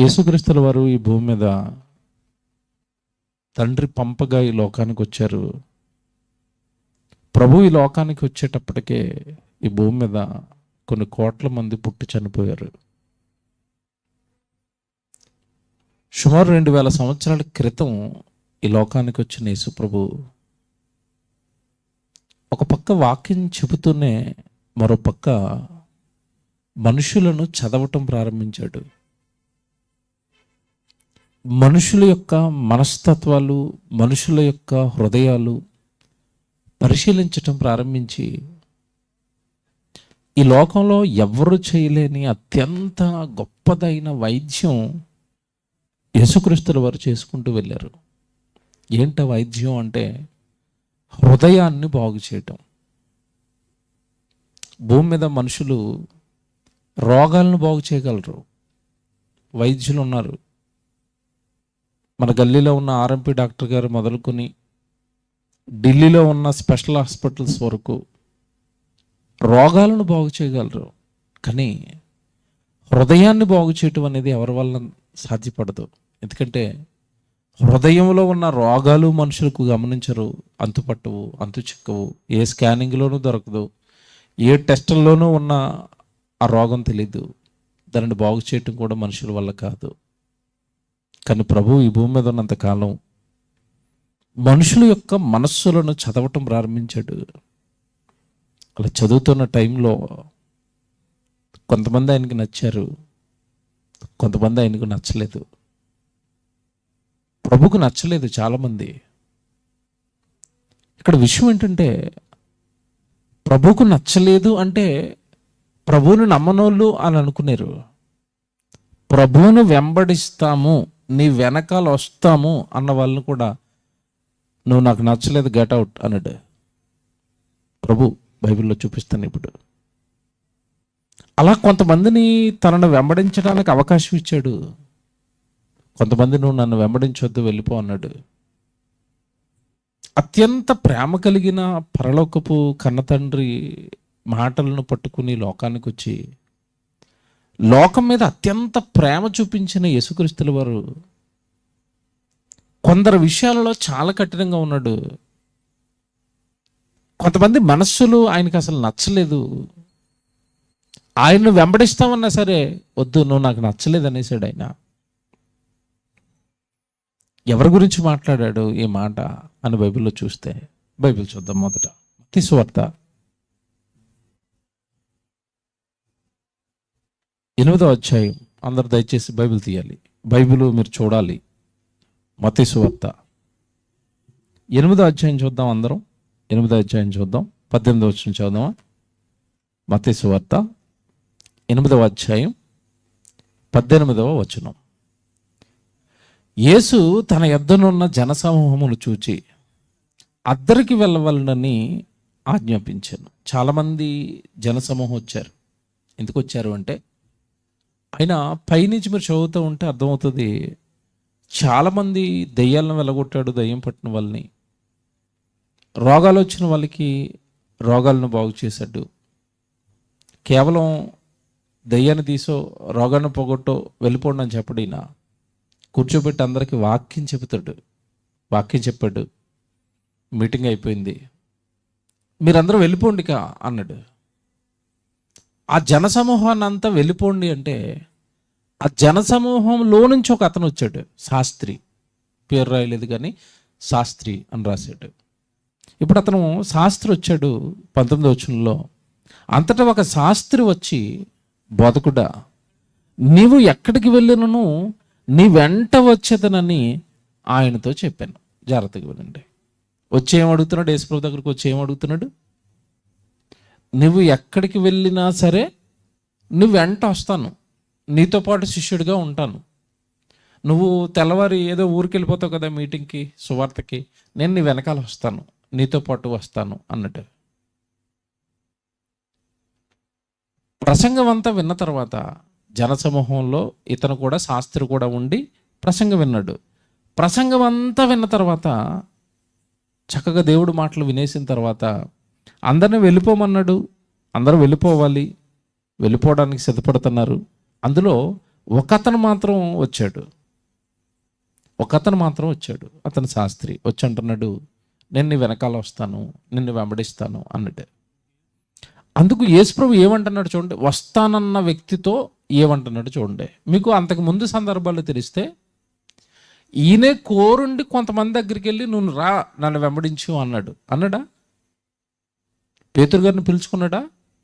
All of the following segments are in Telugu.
యేసుక్రీస్తుల వారు ఈ భూమి మీద తండ్రి పంపగా ఈ లోకానికి వచ్చారు. ప్రభు ఈ లోకానికి వచ్చేటప్పటికే ఈ భూమి మీద కొన్ని కోట్ల మంది పుట్టి చనిపోయారు. సుమారు 2000 సంవత్సరాల క్రితం ఈ లోకానికి వచ్చిన యేసు ప్రభు ఒక పక్క వాక్యం చెబుతూనే మరో పక్క మనుషులను చదవటం ప్రారంభించాడు. మనుషుల యొక్క మనస్తత్వాలు, మనుషుల యొక్క హృదయాలు పరిశీలించటం ప్రారంభించి ఈ లోకంలో ఎవరు చేయలేని అత్యంత గొప్పదైన వైద్యం యేసుక్రీస్తుల వారు చేసుకుంటూ వెళ్ళారు. ఏంట వైద్యం అంటే హృదయాన్ని బాగు చేయటం. భూమి మీద మనుషులు రోగాలను బాగు చేయగలరు, వైద్యులు ఉన్నారు. మన గల్లీలో ఉన్న ఆర్ఎంపీ డాక్టర్ గారు మొదలుకొని ఢిల్లీలో ఉన్న స్పెషల్ హాస్పిటల్స్ వరకు రోగాలను బాగు చేయగలరు. కానీ హృదయాన్ని బాగు చేయటం అనేది ఎవరి వల్ల సాధ్యపడదు. ఎందుకంటే హృదయంలో ఉన్న రోగాలు మనుషులకు గమనించరు, అంతుపట్టవు, అంతు చిక్కవు, ఏ స్కానింగ్లోనూ దొరకదు, ఏ టెస్టుల్లోనూ ఉన్న ఆ రోగం తెలీదు. దానిని బాగు చేయటం కూడా మనుషుల వల్ల కాదు. కానీ ప్రభు ఈ భూమి మీద ఉన్నంతకాలం మనుషుల యొక్క మనస్సులను చదవటం ప్రారంభించాడు. అలా చదువుతున్న టైంలో కొంతమంది ఆయనకి నచ్చారు, కొంతమంది ఆయనకు నచ్చలేదు. ప్రభుకు నచ్చలేదు చాలామంది. ఇక్కడ విషయం ఏంటంటే ప్రభుకు నచ్చలేదు అంటే ప్రభువుని నమ్మనోళ్ళు అని అనుకున్నారు. ప్రభువును వెంబడిస్తాము, నీ వెనకాల వస్తాము అన్న వాళ్ళని కూడా నువ్వు నాకు నచ్చలేదు, గెట్ అవుట్ అన్నాడు ప్రభు. బైబిల్లో చూపిస్తాను ఇప్పుడు. అలా కొంతమందిని తనను వెంబడించడానికి అవకాశం ఇచ్చాడు. కొంతమంది నువ్వు నన్ను వెంబడించొద్దు, వెళ్ళిపో అన్నాడు. అత్యంత ప్రేమ కలిగిన పరలోకపు కన్నతండ్రి మాటలను పట్టుకుని లోకానికి వచ్చి లోకం మీద అత్యంత ప్రేమ చూపించిన యేసుక్రీస్తుల వారు కొందరు విషయాలలో చాలా కఠినంగా ఉన్నాడు. కొంతమంది మనస్సులు ఆయనకు అసలు నచ్చలేదు. ఆయన్ను వెంబడిస్తామన్నా సరే వద్దు, నువ్వు నాకు నచ్చలేదు అనేసాడు ఆయన. ఎవరి గురించి మాట్లాడాడు ఈ మాట అని బైబిల్లో చూస్తే, బైబిల్ చూద్దాం. మొదట మత్తయి సువార్త 8వ అధ్యాయం. అందరు దయచేసి బైబిల్ తీయాలి, బైబిల్ మీరు చూడాలి. మత్తయి సువార్త 8వ అధ్యాయం చూద్దాం అందరం. 8వ అధ్యాయం చూద్దాం, 18వ వచనం చదువుదామా? మత్తయి సువార్త 8వ అధ్యాయం 18వ వచనం. యేసు తన యొద్దనున్న జనసమూహమును చూచి అద్దరికి వెళ్ళవలనని ఆజ్ఞాపించాను. చాలామంది జనసమూహం వచ్చారు. ఎందుకు వచ్చారు అంటే ఆయన పైనుంచి మీరు చదువుతూ ఉంటే అర్థమవుతుంది. చాలామంది దెయ్యాలను వెళ్ళగొట్టాడు, దెయ్యం పట్టిన వాళ్ళని. రోగాలు వచ్చిన వాళ్ళకి రోగాలను బాగు చేశాడు. కేవలం దెయ్యాన్ని తీసో రోగాన్ని పోగొట్టో వెళ్ళిపోండి అని చెప్పడినా కూర్చోబెట్టి అందరికీ వాక్యం చెబుతాడు. వాక్యం చెప్పాడు. మీటింగ్ అయిపోయింది, మీరందరూ వెళ్ళిపోండి అన్నాడు. ఆ జనసమూహాన్ని అంతా వెళ్ళిపోండి అంటే ఆ జనసమూహంలో నుంచి ఒక అతను వచ్చాడు, శాస్త్రి. పేరు రాయలేదు కానీ శాస్త్రి అని రాశాడు. ఇప్పుడు అతను శాస్త్రి వచ్చాడు 19వ వచనంలో. అంతటా ఒక శాస్త్రి వచ్చి, బోధకుడా, నీవు ఎక్కడికి వెళ్ళినను నీ వెంట వచ్చేదనని ఆయనతో చెప్పాను. జాగ్రత్తగా వినండి. వచ్చి ఏమడుగుతున్నాడు? యేసుప్రభు దగ్గరికి వచ్చి ఏమడుగుతున్నాడు? నువ్వు ఎక్కడికి వెళ్ళినా సరే నువ్వు వెంట వస్తాను, నీతో పాటు శిష్యుడిగా ఉంటాను. నువ్వు తెల్లవారి ఏదో ఊరికి వెళ్ళిపోతావు కదా మీటింగ్కి, సువార్తకి, నేను నీ వెనకాల వస్తాను, నీతో పాటు వస్తాను అన్నట్టు. ప్రసంగం అంతా విన్న తర్వాత జనసమూహంలో ఇతను కూడా, శాస్త్రి కూడా ఉండి ప్రసంగం విన్నాడు. ప్రసంగం అంతా విన్న తర్వాత చక్కగా దేవుడు మాటలు వినేసిన తర్వాత అందరిని వెళ్ళిపోమన్నాడు. అందరూ వెళ్ళిపోవాలి, వెళ్ళిపోవడానికి సిద్ధపడుతున్నారు. అందులో ఒకతను మాత్రం వచ్చాడు, అతను శాస్త్రి వచ్చి అంటున్నాడు, నేను నీ వెనకాల వస్తాను, నిన్ను వెంబడిస్తాను అన్నట్టు. అందుకు యేసుప్రభు ఏమంటున్నాడు చూడండి, వస్తానన్న వ్యక్తితో ఏమంటున్నాడు చూడండి. మీకు అంతకు ముందు సందర్భాలు తెలిస్తే ఈయనే కోరుండి కొంతమంది దగ్గరికి వెళ్ళి నువ్వు రా నన్ను వెంబడించు అన్నాడా? పేతురు గారిని పిలుచుకున్నాడా?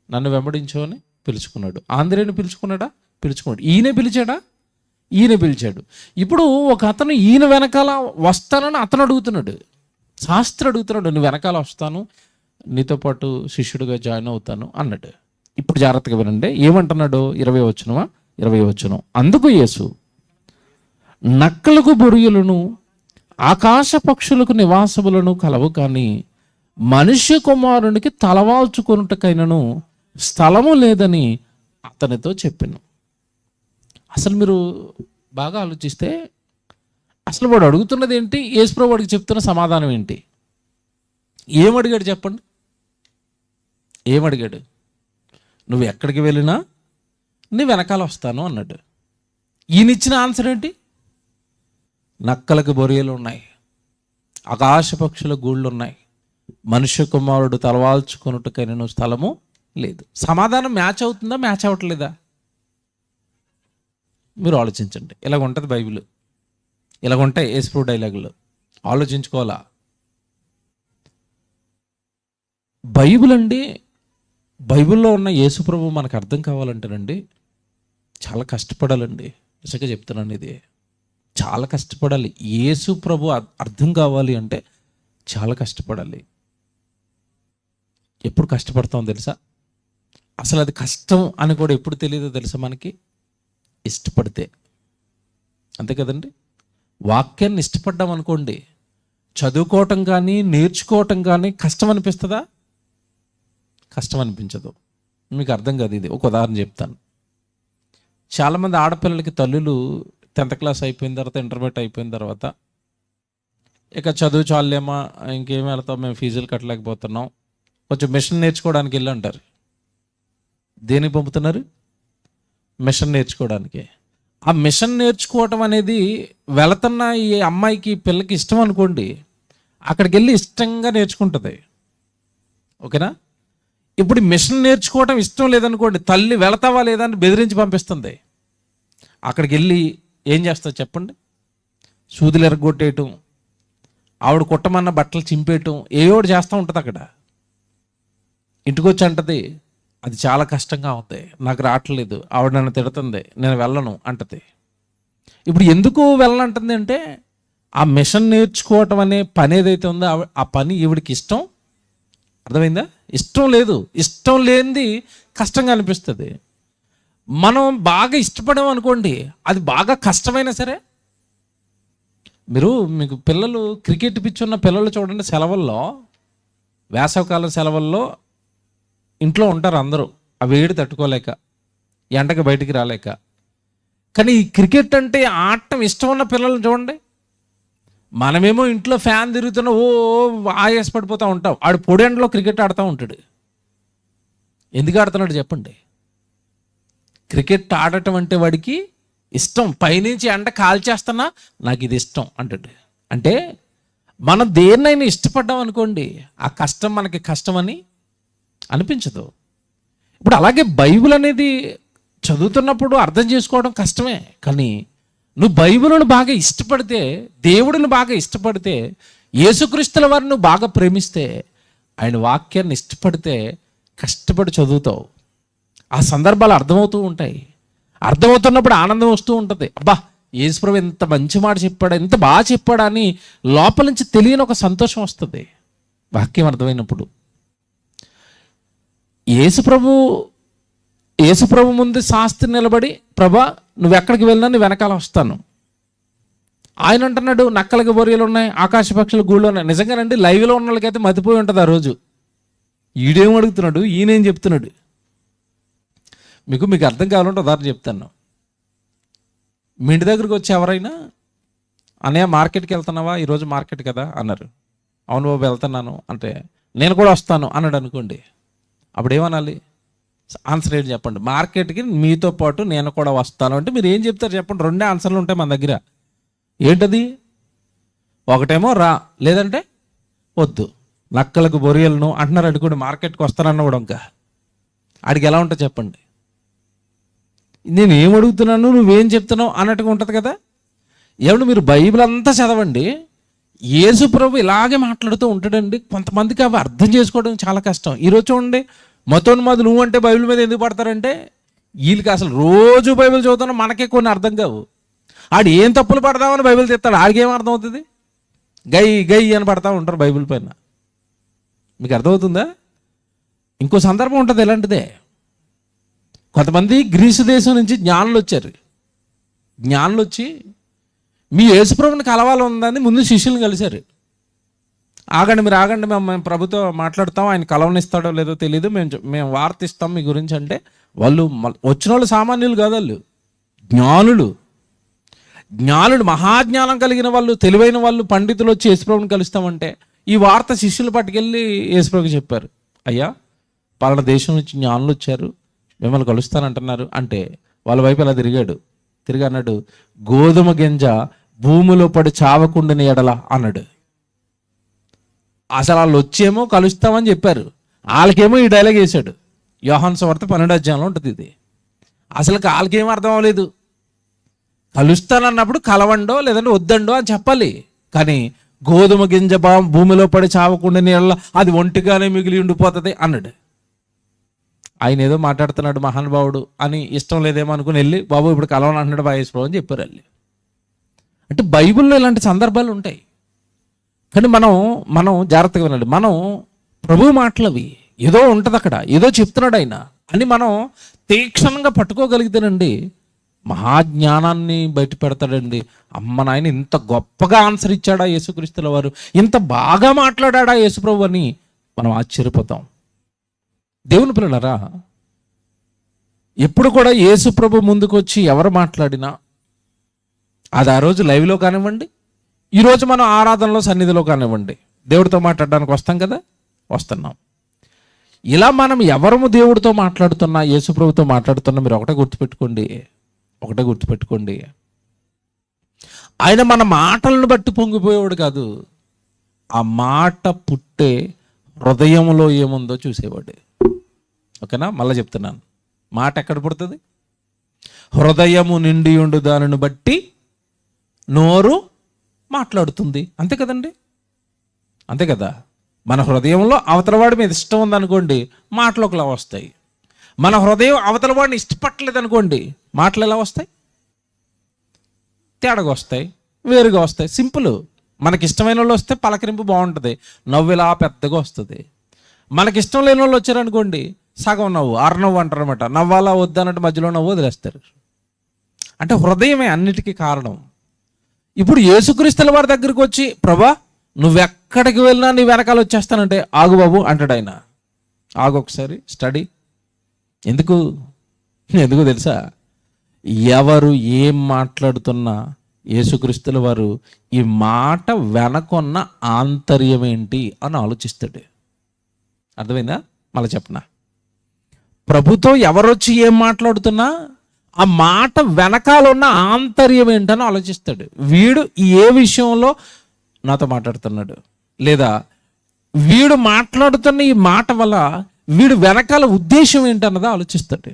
నన్ను వెంబడించు అని పిలుచుకున్నాడు. ఆంధ్రేయుని పిలుచుకున్నాడా? పిలుచుకున్నాడు. ఈయనే పిలిచాడు. ఇప్పుడు ఒక అతను ఈయన వెనకాల వస్తానని అతను అడుగుతున్నాడు, శాస్త్రి అడుగుతున్నాడు, నువ్వు వెనకాల వస్తాను, నీతో పాటు శిష్యుడిగా జాయిన్ అవుతాను అన్నాడు. ఇప్పుడు జాగ్రత్తగా వినండి ఏమంటున్నాడు. 20 వచనం. అందుకు యేసు, నక్కలకు బొరియలను ఆకాశ పక్షులకు నివాసములను కలవు, కానీ మనుష్య కుమారునికి తలవాల్చుకొనుటకైనను స్థలము లేదని అతనితో చెప్పాను. అసలు మీరు బాగా ఆలోచిస్తే అసలు వాడు అడుగుతున్నది ఏంటి, యేసుప్రభు వాడికి చెప్తున్న సమాధానం ఏంటి? ఏమడిగాడు చెప్పండి? ఏమడిగాడు? నువ్వు ఎక్కడికి వెళ్ళినా నీ వెనకాల వస్తాను అన్నాడు. ఈయన ఇచ్చిన ఆన్సర్ ఏంటి? నక్కలకు బొరియలు ఉన్నాయి, ఆకాశ పక్షుల గూళ్ళు ఉన్నాయి, మనుష్య కుమారుడు తలవాల్చుకొనుటకైనను స్థలము లేదు. సమాధానం మ్యాచ్ అవుతుందా, మ్యాచ్ అవ్వట్లేదా? మీరు ఆలోచించండి. ఇలాగ ఉంటుంది బైబిల్, ఇలాగ ఉంటాయి యేసుప్రభు డైలాగులు. ఆలోచించుకోవాలా. బైబిల్లో ఉన్న యేసుప్రభు మనకు అర్థం కావాలంటేనండి చాలా కష్టపడాలండి. నిజంగా చెప్తున్నాను, ఇది చాలా కష్టపడాలి. యేసుప్రభు అర్థం కావాలి అంటే చాలా కష్టపడాలి. ఎప్పుడు కష్టపడతాం తెలుసా? అసలు అది కష్టం అని కూడా ఎప్పుడు తెలియదో తెలుసా మనకి? ఇష్టపడితే. అంతే కదండి. వాక్యాన్ని ఇష్టపడ్డాం అనుకోండి, చదువుకోవటం కానీ నేర్చుకోవటం కానీ కష్టం అనిపిస్తుందా? కష్టం అనిపించదు. మీకు అర్థం కాదు. ఇది ఒక ఉదాహరణ చెప్తాను. చాలామంది ఆడపిల్లలకి తల్లులు 10th క్లాస్ అయిపోయిన తర్వాత, ఇంటర్మీడియట్ అయిపోయిన తర్వాత, ఇక చదువు చాలేమా, ఇంకేం వెళ్తాం, మేము ఫీజులు కట్టలేకపోతున్నాం, కొంచెం మిషన్ నేర్చుకోవడానికి వెళ్ళి అంటారు. దేనికి పంపుతున్నారు? మిషన్ నేర్చుకోవడానికి. ఆ మిషన్ నేర్చుకోవటం అనేది వెళుతున్న ఈ అమ్మాయికి పిల్లకి ఇష్టం అనుకోండి, అక్కడికి వెళ్ళి ఇష్టంగా నేర్చుకుంటుంది. ఓకేనా? ఇప్పుడు మిషన్ నేర్చుకోవటం ఇష్టం లేదనుకోండి, తల్లి వెళతావా లేదా అని బెదిరించి పంపిస్తుంది. అక్కడికి వెళ్ళి ఏం చేస్తుంది చెప్పండి? సూదులు ఎరగొట్టేయటం, ఆవిడ కుట్టమన్న బట్టలు చింపేయటం, ఏవోడు చేస్తూ ఉంటుంది. అక్కడ ఇంటికి వచ్చి అంటది, అది చాలా కష్టంగా ఉంది, నాకు రావట్లేదు, ఆవిడ నన్ను తిడుతుంది, నేను వెళ్ళను అంటది. ఇప్పుడు ఎందుకు వెళ్ళనంటుంది అంటే, ఆ మిషన్ నేర్చుకోవటం అనే పని ఏదైతే ఉందో ఆ పని ఈవిడికి ఇష్టం. అర్థమైందా? ఇష్టం లేదు. ఇష్టం లేనిది కష్టంగా అనిపిస్తుంది. మనం బాగా ఇష్టపడాం అనుకోండి, అది బాగా కష్టమైనా సరే. మీకు పిల్లలు, క్రికెట్ పిచ్ ఉన్న పిల్లలు చూడండి, సెలవుల్లో, వేసవకాలం సెలవుల్లో ఇంట్లో ఉంటారు అందరూ, ఆ వేడి తట్టుకోలేక, ఎండకి బయటికి రాలేక. కానీ ఈ క్రికెట్ అంటే ఆడటం ఇష్టం ఉన్న పిల్లల్ని చూడండి. మనమేమో ఇంట్లో ఫ్యాన్ తిరుగుతున్నా ఆయాస పడిపోతూ ఉంటాం, ఆడు పొడి ఎండలో క్రికెట్ ఆడుతూ ఉంటాడు. ఎందుకు ఆడుతున్నాడు చెప్పండి? క్రికెట్ ఆడటం అంటే వాడికి ఇష్టం. పైనుంచి ఎండ కాల్చేస్తున్నా నాకు ఇది ఇష్టం అంటాడు. అంటే మనం దేన్నైనా ఇష్టపడ్డాం అనుకోండి, ఆ కష్టం మనకి కష్టమని అనిపించదు. ఇప్పుడు అలాగే బైబిల్ అనేది చదువుతున్నప్పుడు అర్థం చేసుకోవడం కష్టమే. కానీ నువ్వు బైబిల్ను బాగా ఇష్టపడితే, దేవుడిని బాగా ఇష్టపడితే, యేసుక్రీస్తుల వారిని నువ్వు బాగా ప్రేమిస్తే, ఆయన వాక్యాన్ని ఇష్టపడితే కష్టపడి చదువుతావు. ఆ సందర్భాలు అర్థమవుతూ ఉంటాయి. అర్థమవుతున్నప్పుడు ఆనందం వస్తూ ఉంటుంది. అబ్బా, యేసుప్రభు ఎంత మంచి మాట చెప్పాడు, ఎంత బాగా చెప్పాడు అని లోపల నుంచి తెలియని ఒక సంతోషం వస్తుంది వాక్యం అర్థమైనప్పుడు. యేసుప్రభు ముందు శాస్త్రి నిలబడి, ప్రభా నువ్వు ఎక్కడికి వెళ్ళినా నీ వెనకాల వస్తాను. ఆయన అంటున్నాడు, నక్కలకి బొరియలు ఉన్నాయి, ఆకాశ పక్షుల గూళ్ళు ఉన్నాయి. నిజంగానండి, లైవ్లో ఉన్న వాళ్ళకైతే మతిపోయి ఉంటుంది ఆ రోజు. ఈడేం అడుగుతున్నాడు, ఈయనేం చెప్తున్నాడు. మీకు అర్థం కావాలంటే ఉదాహరణ చెప్తాను. మీ ఇంటి దగ్గరికి వచ్చి ఎవరైనా, అన్నయ్య మార్కెట్కి వెళ్తున్నావా, ఈరోజు మార్కెట్ కదా అన్నారు. అవును బాబు వెళ్తున్నాను అంటే, నేను కూడా వస్తాను అన్నాడు అనుకోండి. అప్పుడు ఏమనాలి? ఆన్సర్ ఏంటి చెప్పండి. మార్కెట్కి మీతో పాటు నేను కూడా వస్తాను అంటే మీరు ఏం చెప్తారు చెప్పండి. రెండే ఆన్సర్లు ఉంటాయి మన దగ్గర. ఏంటది? ఒకటేమో రా, లేదంటే వద్దు. నక్కలకు బొరియలను అంటున్నారు అనుకోండి, మార్కెట్కి వస్తానన్న కూడా ఇంకా ఆడికి ఎలా ఉంటుంది చెప్పండి. నేను ఏం అడుగుతున్నాను, నువ్వేం చెప్తున్నావు అన్నట్టుగా ఉంటుంది కదా. ఏమన్నా మీరు బైబిల్ అంతా చదవండి, యేసు ప్రభు ఇలాగే మాట్లాడుతూ ఉంటాడండి. కొంతమందికి అవి అర్థం చేసుకోవడం చాలా కష్టం. ఈరోజు చూడండి, మతోన్మాదులు నువ్వు అంటే బైబిల్ మీద ఎందుకు పడతారంటే వీళ్ళకి అసలు రోజు బైబిల్ చదువుతున్నా మనకే కొన్ని అర్థం కావు. ఆడు ఏం తప్పులు పడదామని బైబిల్ తెస్తాడు, ఆడికి ఏం అర్థం అవుతుంది? గై గై అని పడతా ఉంటారు బైబిల్ పైన. మీకు అర్థమవుతుందా? ఇంకో సందర్భం ఉంటుంది ఇలాంటిదే. కొంతమంది గ్రీసు దేశం నుంచి జ్ఞానులు వచ్చారు. జ్ఞానులు వచ్చి మీ యేసుప్రభుని కలవాలి ఉందని ముందు శిష్యులను కలిశారు. ఆగండి, మీరు ఆగండి, మేము ప్రభుతో మాట్లాడతాం, ఆయన కలవనిస్తాడో లేదో తెలియదు, మేము వార్త ఇస్తాం మీ గురించి అంటే, వాళ్ళు వచ్చిన వాళ్ళు సామాన్యులు కాదు, వాళ్ళు జ్ఞానులు. మహాజ్ఞానం కలిగిన వాళ్ళు, తెలివైన వాళ్ళు, పండితులు వచ్చి యేసుప్రభుని కలుస్తామంటే ఈ వార్త శిష్యులు పట్టుకెళ్ళి యేసుప్రభుకి చెప్పారు. అయ్యా, పలానా దేశం నుంచి జ్ఞానులు వచ్చారు, మిమ్మల్ని కలుస్తానంటున్నారు అంటే వాళ్ళ వైపు అలా తిరిగి అన్నాడు, గోధుమ గింజ భూమిలో పడి చావకుండాని ఎడల అన్నాడు. అసలు వాళ్ళు వచ్చేమో కలుస్తామని చెప్పారు, వాళ్ళకేమో ఈ డైలాగ్ వేశాడు. యోహాను సువార్త 12వ అధ్యాయంలో ఉంటుంది ఇది. అసలు వాళ్ళకేమో అర్థం అవ్వలేదు. కలుస్తానన్నప్పుడు కలవండో లేదంటే వద్దండో అని చెప్పాలి, కానీ గోధుమ గింజ భూమిలో పడి చావకుండా నీళ్ళ అది ఒంటిగానే మిగిలి ఉండిపోతుంది అన్నాడు. ఆయన ఏదో మాట్లాడుతున్నాడు మహానుభావుడు అని ఇష్టం లేదేమో అనుకుని వెళ్ళి, బాబు ఇప్పుడు కలవని అంటున్నాడు బాయేశ్వరం అని చెప్పారు వాళ్ళు. అంటే బైబిల్లో ఇలాంటి సందర్భాలు ఉంటాయి. కానీ మనం జాగ్రత్తగా వినాలి. మనం ప్రభు మాటలవి ఏదో ఉంటుంది అక్కడ, ఏదో చెప్తున్నాడు ఆయన అని మనం తీక్షణంగా పట్టుకోగలిగితేనండి మహాజ్ఞానాన్ని బయట పెడతాడండి. అమ్మ నాయన, ఇంత గొప్పగా ఆన్సర్ ఇచ్చాడా యేసుక్రీస్తుల వారు, ఇంత బాగా మాట్లాడా యేసుప్రభు అని మనం ఆశ్చర్యపోతాం. దేవుని పిల్లలారా, ఎప్పుడు కూడా యేసుప్రభు ముందుకు వచ్చి ఎవరు మాట్లాడినా అది ఆ రోజు లైవ్లో కానివ్వండి, ఈరోజు మనం ఆరాధనలో సన్నిధిలో కానివ్వండి, దేవుడితో మాట్లాడడానికి వస్తాం కదా, వస్తున్నాం. ఇలా మనం ఎవరము దేవుడితో మాట్లాడుతున్నా, యేసుప్రభుతో మాట్లాడుతున్నా, మీరు ఒకటే గుర్తుపెట్టుకోండి, ఆయన మన మాటలను బట్టి పొంగిపోయేవాడు కాదు, ఆ మాట పుట్టే హృదయంలో ఏముందో చూసేవాడు. ఓకేనా? మళ్ళీ చెప్తున్నాను, మాట ఎక్కడ పుడుతుంది? హృదయము నిండి ఉండు దానిని బట్టి నోరు మాట్లాడుతుంది. అంతే కదండి, అంతే కదా. మన హృదయంలో అవతలవాడి మీద ఇష్టం ఉందనుకోండి, మాటలు ఒకలా వస్తాయి. మన హృదయం అవతలవాడిని ఇష్టపట్టలేదు అనుకోండి, మాటలు ఎలా వస్తాయి? తేడాగా వస్తాయి, వేరుగా వస్తాయి. సింపుల్. మనకి ఇష్టమైన వాళ్ళు వస్తే పలకరింపు బాగుంటుంది, నవ్వు ఇలా పెద్దగా వస్తుంది. మనకిష్టం లేని వాళ్ళు వచ్చారనుకోండి, సగం నవ్వు, అరనవ్వు అంటారు అనమాట. నవ్వాలా వద్దన్నట్టు మధ్యలో నవ్వు వదిలేస్తారు. అంటే హృదయమే అన్నిటికీ కారణం. ఇప్పుడు యేసుక్రీస్తుల వారి దగ్గరికి వచ్చి, ప్రభా నువ్వెక్కడికి వెళ్ళినా నీ వెనకాల వచ్చేస్తానంటే, ఆగు బాబు అంటాడు ఆయన. ఆగు ఒకసారి స్టడీ. ఎందుకు తెలుసా? ఎవరు ఏం మాట్లాడుతున్నా యేసుక్రీస్తుల వారు ఈ మాట వెనకొన్న ఆంతర్యం ఏంటి అని ఆలోచిస్తాడు. అర్థమైందా? మళ్ళీ చెప్పనా? ప్రభుతో ఎవరొచ్చి ఏం మాట్లాడుతున్నా ఆ మాట వెనకాల ఉన్న ఆంతర్యం ఏంటని ఆలోచిస్తాడు. వీడు ఏ విషయంలో నాతో మాట్లాడుతున్నాడు, లేదా వీడు మాట్లాడుతున్న ఈ మాట వల్ల వీడు వెనకాల ఉద్దేశం ఏంటన్నది ఆలోచిస్తాడు.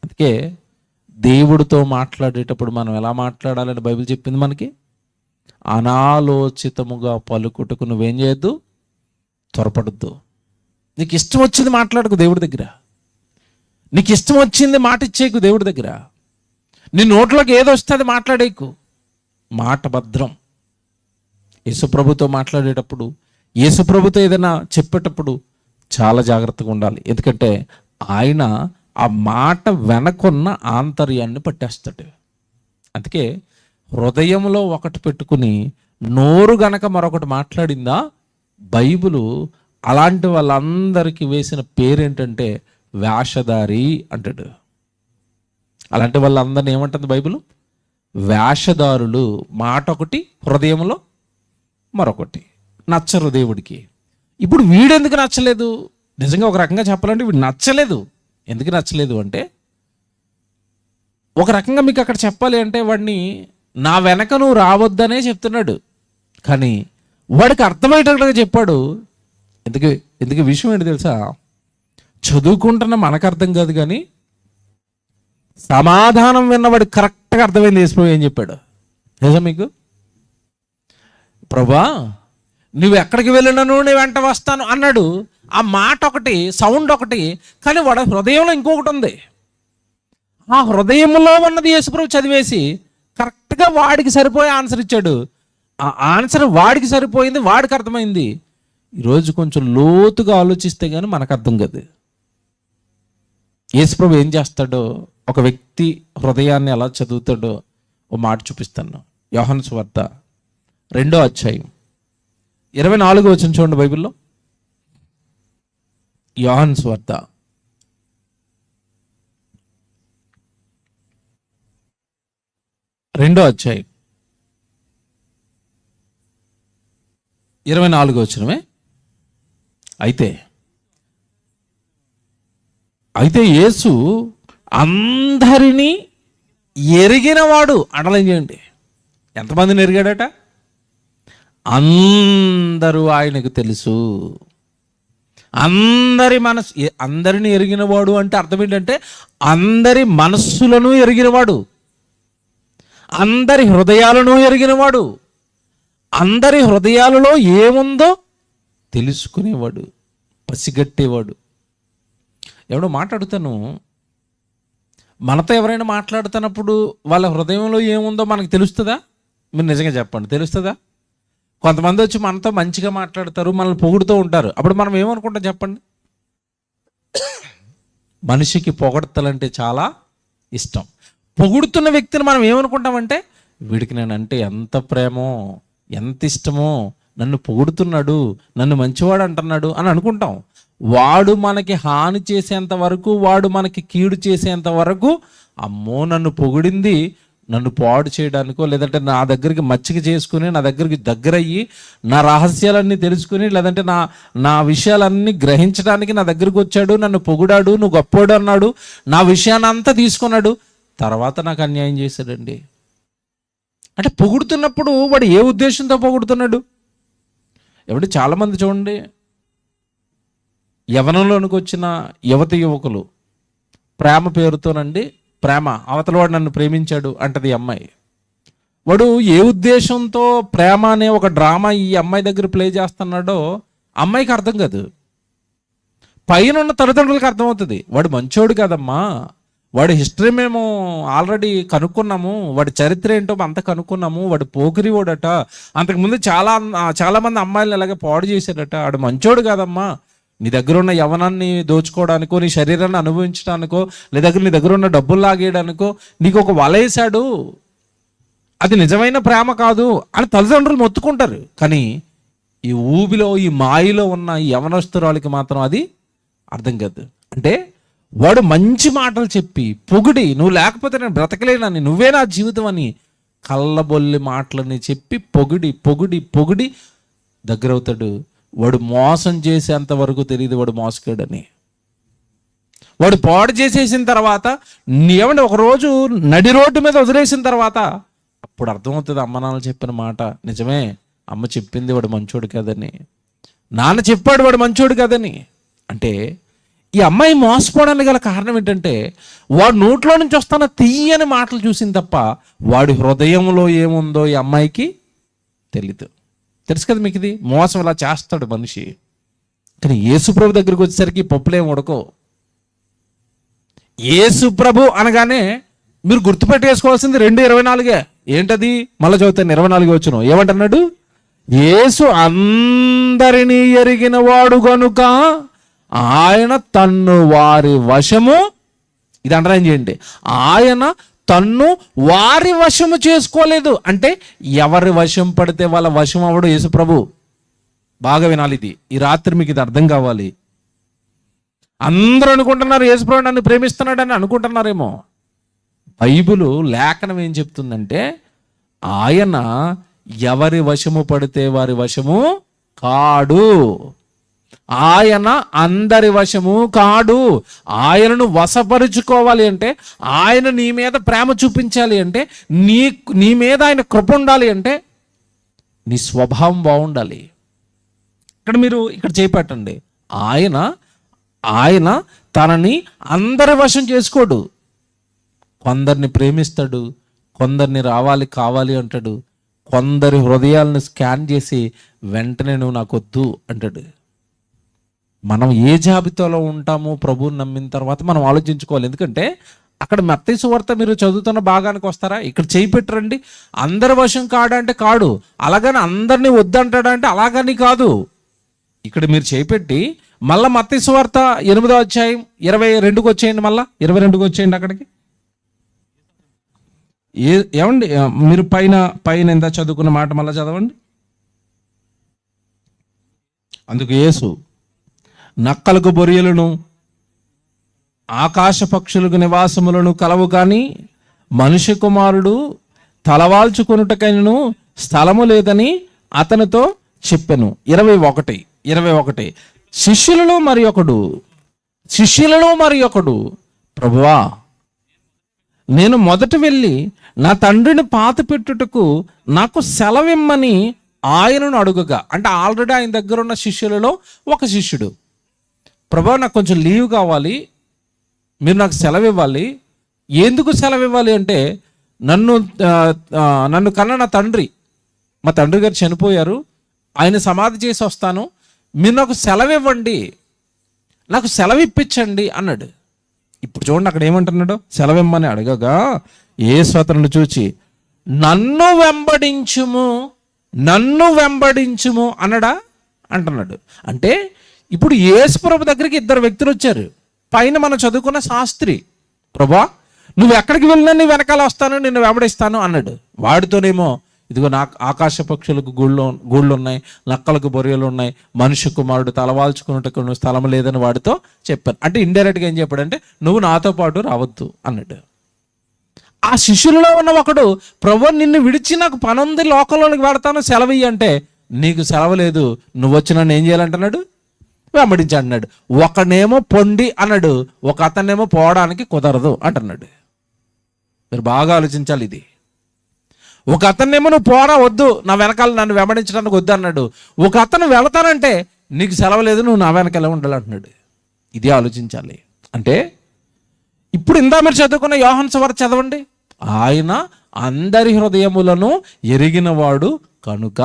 అందుకే దేవుడితో మాట్లాడేటప్పుడు మనం ఎలా మాట్లాడాలని బైబిల్ చెప్పింది మనకి. అనాలోచితముగా పలుకుటకు నువ్వేం చేయొద్దు, త్వరపడద్దు. నీకు ఇష్టం వచ్చింది మాట్లాడకు దేవుడి దగ్గర, నీకు ఇష్టం వచ్చింది మాట ఇచ్చేయకు దేవుడి దగ్గర. నీ నోట్లోకి ఏదో వస్తే అది మాట్లాడేకు. మాట భద్రం. యేసుప్రభుతో మాట్లాడేటప్పుడు, యేసుప్రభుతో ఏదైనా చెప్పేటప్పుడు చాలా జాగ్రత్తగా ఉండాలి. ఎందుకంటే ఆయన ఆ మాట వెనకున్న ఆంతర్యాన్ని పట్టేస్తాడు. అందుకే హృదయంలో ఒకటి పెట్టుకుని నోరు గనక మరొకటి మాట్లాడిందా, బైబిలు అలాంటి వాళ్ళందరికీ వేసిన పేరేంటంటే వేషధారి అంటాడు. అలాంటి వాళ్ళందరినీ ఏమంటుంది బైబిల్? వేషధారులు. మాట ఒకటి, హృదయంలో మరొకటి. నచ్చరు దేవుడికి. ఇప్పుడు వీడెందుకు నచ్చలేదు? నిజంగా ఒక రకంగా చెప్పాలంటే వీడు నచ్చలేదు. ఎందుకు నచ్చలేదు అంటే, ఒక రకంగా మీకు అక్కడ చెప్పాలి అంటే వాడిని నా వెనక నువ్వు రావద్దనే చెప్తున్నాడు, కానీ వాడికి అర్థమయ్యేటట్టుగా చెప్పాడు. ఎందుకు విషయం ఏంటి తెలుసా? చదువుకుంటున్న మనకు అర్థం కాదు, కానీ సమాధానం విన్నవాడు కరెక్ట్గా అర్థమైంది యేసుప్రభు ఏం చెప్పాడు. నిజం మీకు? ప్రభా నువ్వు ఎక్కడికి వెళ్ళినను నీ వెంట వస్తాను అన్నాడు. ఆ మాట ఒకటి, సౌండ్ ఒకటి, కానీ వాడు హృదయంలో ఇంకొకటి ఉంది. ఆ హృదయంలో ఉన్నది యేసుప్రభు చదివేసి కరెక్ట్గా వాడికి సరిపోయే ఆన్సర్ ఇచ్చాడు. ఆ ఆన్సర్ వాడికి సరిపోయింది, వాడికి అర్థమైంది. ఈరోజు కొంచెం లోతుగా ఆలోచిస్తే కానీ మనకు అర్థం కాదు. యేసుప్రభు ఏం చేస్తాడో, ఒక వ్యక్తి హృదయాన్ని ఎలా చదువుతాడో ఓ మాట చూపిస్తాను. యోహాను సువార్త 2వ అధ్యాయం 24వ వచనం చూడండి బైబిల్లో. యోహాను సువార్త 2వ అధ్యాయం 24వ వచనమే. అయితే యేసు అందరినీ ఎరిగినవాడు. అండర్లైన్ చేయండి. ఎంతమందిని ఎరిగాడట? అందరూ ఆయనకు తెలుసు. అందరిని ఎరిగినవాడు అంటే అర్థం ఏంటంటే అందరి మనస్సులను ఎరిగినవాడు, అందరి హృదయాలను ఎరిగినవాడు, అందరి హృదయాలలో ఏముందో తెలుసుకునేవాడు, పసిగట్టేవాడు. ఎవడో మాట్లాడుతాను, మనతో ఎవరైనా మాట్లాడుతున్నప్పుడు వాళ్ళ హృదయంలో ఏముందో మనకు తెలుస్తుందా? మీరు నిజంగా చెప్పండి, తెలుస్తుందా? కొంతమంది వచ్చి మనతో మంచిగా మాట్లాడతారు, మనల్ని పొగుడుతూ ఉంటారు. అప్పుడు మనం ఏమనుకుంటాం చెప్పండి? మనిషికి పొగడతలంటే చాలా ఇష్టం. పొగుడుతున్న వ్యక్తిని మనం ఏమనుకుంటామంటే, వీడికి నేనంటే ఎంత ప్రేమో, ఎంత ఇష్టమో, నన్ను పొగుడుతున్నాడు, నన్ను మంచివాడు అంటున్నాడు అని అనుకుంటాం. వాడు మనకి హాని చేసేంత వరకు, వాడు మనకి కీడు చేసేంత వరకు, అమ్మో నన్ను పొగిడింది నన్ను పాడు చేయడానికో, లేదంటే నా దగ్గరికి మచ్చిక చేసుకుని, నా దగ్గరికి దగ్గరయ్యి, నా రహస్యాలన్నీ తెలుసుకుని, లేదంటే నా విషయాలన్నీ గ్రహించడానికి నా దగ్గరికి వచ్చాడు, నన్ను పొగిడాడు, నువ్వు గొప్పోడు అన్నాడు, నా విషయాన్ని అంతా తీసుకున్నాడు, తర్వాత నాకు అన్యాయం చేశాడండి. అంటే పొగుడుతున్నప్పుడు వాడు ఏ ఉద్దేశంతో పొగుడుతున్నాడు? ఎవడు చాలామంది చూడండి, యవనంలోనికి వచ్చిన యువకులు ప్రేమ పేరుతోనండి, ప్రేమ అవతల వాడు నన్ను ప్రేమించాడు అంటది అమ్మాయి. వాడు ఏ ఉద్దేశంతో ప్రేమ అనే ఒక డ్రామా ఈ అమ్మాయి దగ్గర ప్లే చేస్తున్నాడో అమ్మాయికి అర్థం కాదు. పైన ఉన్న తల్లిదండ్రులకు అర్థమవుతుంది, వాడు మంచోడు కదమ్మా, వాడి హిస్టరీ మేము ఆల్రెడీ కనుక్కున్నాము, వాడి చరిత్ర ఏంటో అంత కనుక్కున్నాము, వాడు పోకిరి వాడట, అంతకుముందు చాలామంది అమ్మాయిలు ఇలాగే పాడు చేశాడట, వాడు మంచోడు కాదమ్మా, నీ దగ్గర ఉన్న యవనాన్ని దోచుకోవడానికో, నీ శరీరాన్ని అనుభవించడానికో, లేదా నీ దగ్గర ఉన్న డబ్బులు లాగేయడానికో నీకు ఒక వలేసాడు, అది నిజమైన ప్రేమ కాదు అని తల్లిదండ్రులు మొత్తుకుంటారు. కానీ ఈ ఊబిలో, ఈ మాయలో ఉన్న ఈ యవనస్తురాలకి మాత్రం అది అర్థం కాదు. అంటే వాడు మంచి మాటలు చెప్పి పొగిడి, నువ్వు లేకపోతే నేను బ్రతకలేనని, నువ్వే నా జీవితం అని కళ్ళబొల్లి మాటలని చెప్పి పొగిడి పొగిడి పొగిడి దగ్గరవుతాడు. వాడు మోసం చేసేంత వరకు తెలియదు వాడు మోసగాడని. వాడు పాడు చేసేసిన తర్వాత ఏమంటే ఒకరోజు నడి రోడ్డు మీద వదిలేసిన తర్వాత అప్పుడు అర్థమవుతుంది అమ్మ నాన్న చెప్పిన మాట నిజమే, అమ్మ చెప్పింది వాడు మంచోడు కదని, నాన్న చెప్పాడు వాడు మంచోడు కదని. అంటే ఈ అమ్మాయి మోసపోవడానికి గల కారణం ఏంటంటే వాడు నోట్లో నుంచి వస్తున్న తీయని మాటలు చూసింది తప్ప వాడి హృదయంలో ఏముందో ఈ అమ్మాయికి తెలీదు. తెలుసు కదా మీకు, ఇది మోసం ఇలా చేస్తాడు మనిషి. కానీ యేసుప్రభు దగ్గరికి వచ్చేసరికి పప్పులేం ఉడకో. యేసుప్రభు అనగానే మీరు గుర్తుపెట్టేసుకోవాల్సింది 2:24 ఏంటది? మళ్ళీ చదువుతాను 24 వచనం ఏమంటున్నాడు? యేసు అందరినీ ఎరిగిన వాడు గనుక ఆయన తన్ను వారి వశము, ఇది అండర్లైన్ చేయండి, ఆయన తన్ను వారి వశము చేసుకోలేదు. అంటే ఎవరి వశం పడితే వాళ్ళ వశం అవడు యేసుప్రభు. బాగా వినాలి, ఇది ఈ రాత్రి మీకు ఇది అర్థం కావాలి. అందరూ అనుకుంటున్నారు యేసుప్రభు నన్ను ప్రేమిస్తున్నాడని అనుకుంటున్నారేమో. బైబిలు లేఖనం ఏం చెప్తుందంటే ఆయన ఎవరి వశము పడితే వారి వశము కాడు. ఆయన అందరి వశము కాడు. ఆయనను వశపరుచుకోవాలి అంటే, ఆయన నీ మీద ప్రేమ చూపించాలి అంటే, నీ మీద ఆయన కృప ఉండాలి అంటే, నీ స్వభావం బాగుండాలి. ఇక్కడ చేపట్టండి, ఆయన తనని అందరి వశం చేసుకోడు. కొందరిని ప్రేమిస్తాడు, కొందరిని కావాలి అంటాడు, కొందరి హృదయాలను స్కాన్ చేసి వెంటనే నువ్వు నాకు వద్దు అంటాడు. మనం ఏ జాబితాలో ఉంటామో ప్రభువుని నమ్మిన తర్వాత మనం ఆలోచించుకోవాలి. ఎందుకంటే అక్కడ మత్తయి సువార్త మీరు చదువుతున్న భాగానికి వస్తారా, ఇక్కడ చేయి పెట్టరండి. అందరి వశం కాడంటే కాడు, అలాగని అందరినీ వద్దంటాడంటే అలాగని కాదు. ఇక్కడ మీరు చేపెట్టి మళ్ళీ మత్తయి సువార్త 8వ అధ్యాయం 22కి వచ్చేయండి, మళ్ళీ 22కి వచ్చేయండి. అక్కడికి ఏమండి, మీరు పైన ఎంత చదువుకున్న మాట మళ్ళీ చదవండి. అందుకు యేసు, నక్కలకు బొరియలను ఆకాశ పక్షులకు నివాసములను కలవు, కానీ మనుష్య కుమారుడు తలవాల్చుకొనుటకైనను స్థలము లేదని అతనితో చెప్పెను. 21 శిష్యులలో మరి ఒకడు ప్రభువా, నేను మొదట వెళ్ళి నా తండ్రిని పాత పెట్టుటకు నాకు సెలవిమ్మని ఆయనను అడుగుగా. అంటే ఆల్రెడీ ఆయన దగ్గర ఉన్న శిష్యులలో ఒక శిష్యుడు, ప్రభువా నాకు కొంచెం లీవ్ కావాలి, మీరు నాకు సెలవు ఇవ్వాలి. ఎందుకు సెలవు ఇవ్వాలి అంటే, నన్ను కన్న నా తండ్రి, మా తండ్రి గారు చనిపోయారు, ఆయన సమాధి చేసి వస్తాను, మీరు నాకు సెలవు ఇవ్వండి, నాకు సెలవు ఇప్పించండి అన్నాడు. ఇప్పుడు చూడండి అక్కడ ఏమంటున్నాడు, సెలవు ఇమ్మని అడగగా యేసు అతనిని చూచి నన్ను వెంబడించుము అన్నాడా అంటున్నాడు. అంటే ఇప్పుడు యేసు ప్రభు దగ్గరికి 2 వ్యక్తులు వచ్చారు. పైన మనం చదువుకున్న శాస్త్రి, ప్రభువా నువ్వు ఎక్కడికి వెళ్ళినా నీ వెనకాల వస్తాను, నిన్ను వెంబడిస్తాను అన్నాడు. వాడితోనేమో ఇదిగో నాకు ఆకాశ పక్షులకు గూళ్ళు ఉన్నాయి, నక్కలకు బొరియలు ఉన్నాయి, మనుష్య కుమారుడు తలవాల్చుకున్నట్టు స్థలం లేదని వాడితో చెప్పాను. అంటే ఇండైరెక్ట్గా ఏం చెప్పాడంటే, నువ్వు నాతో పాటు రావద్దు అన్నాడు. ఆ శిష్యులలో ఉన్న ఒకడు, ప్రభు నిన్ను విడిచి నాకు పని ఉంది, లోకంలోకి వెళతాను, సెలవు అంటే, నీకు సెలవు లేదు, నువ్వు వచ్చి నన్ను ఏం చేయాలంటున్నాడు, వెంబడించి అన్నాడు. ఒకనేమో పొండి అన్నాడు, ఒక అతనేమో పోవడానికి కుదరదు అంటున్నాడు. మీరు బాగా ఆలోచించాలి ఇది. ఒక అతన్నేమో నువ్వు పోరా వద్దు, నా వెనకాల నన్ను వెంబడించడానికి వద్దు అన్నాడు. ఒక అతను వెళతానంటే నీకు సెలవు లేదు, నువ్వు నా వెనకాల ఉండాలి అంటున్నాడు. ఇది ఆలోచించాలి. అంటే ఇప్పుడు మీరు చదువుకున్న యోహాను సువార్త చదవండి. ఆయన అందరి హృదయములను ఎరిగినవాడు కనుక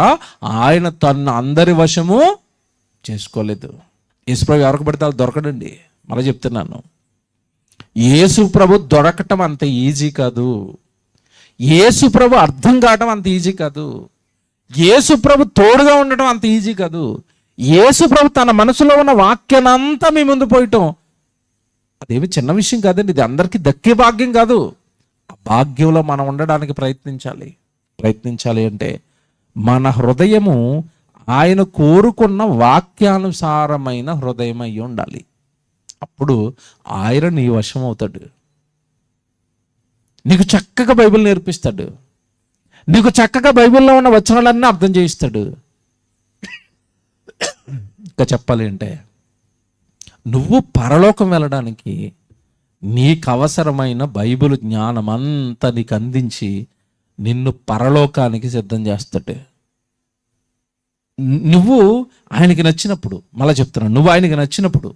ఆయన తన అందరి వశము చేసుకోలేదు. యేసు ప్రభు ఎవరికి పడితే వాళ్ళు దొరకడండి. మళ్ళీ చెప్తున్నాను, యేసు ప్రభు దొరకటం అంత ఈజీ కాదు. యేసు ప్రభు అర్థం కావటం అంత ఈజీ కాదు. యేసు ప్రభు తోడుగా ఉండటం అంత ఈజీ కాదు. యేసు ప్రభు తన మనసులో ఉన్న వాక్యానంతా మీ ముందు పోయటం అదేమి చిన్న విషయం కాదండి. ఇది అందరికీ దక్కే భాగ్యం కాదు. ఆ భాగ్యంలో మనం ఉండడానికి ప్రయత్నించాలి అంటే మన హృదయము ఆయన కోరుకున్న వాక్యానుసారమైన హృదయం అయి ఉండాలి. అప్పుడు ఆయన నీ వశం అవుతాడు. నీకు చక్కగా బైబిల్ నేర్పిస్తాడు. నీకు చక్కగా బైబిల్లో ఉన్న వచనాలన్నీ అర్థం చేయిస్తాడు. ఇంకా చెప్పాలి అంటే, నువ్వు పరలోకం వెళ్ళడానికి నీకు అవసరమైన బైబిల్ జ్ఞానం అంతా నీకు అందించి నిన్ను పరలోకానికి సిద్ధం చేస్తాడు. నువ్వు ఆయనకి నచ్చినప్పుడు, మళ్ళీ చెప్తున్నాను, నువ్వు ఆయనకి నచ్చినప్పుడు,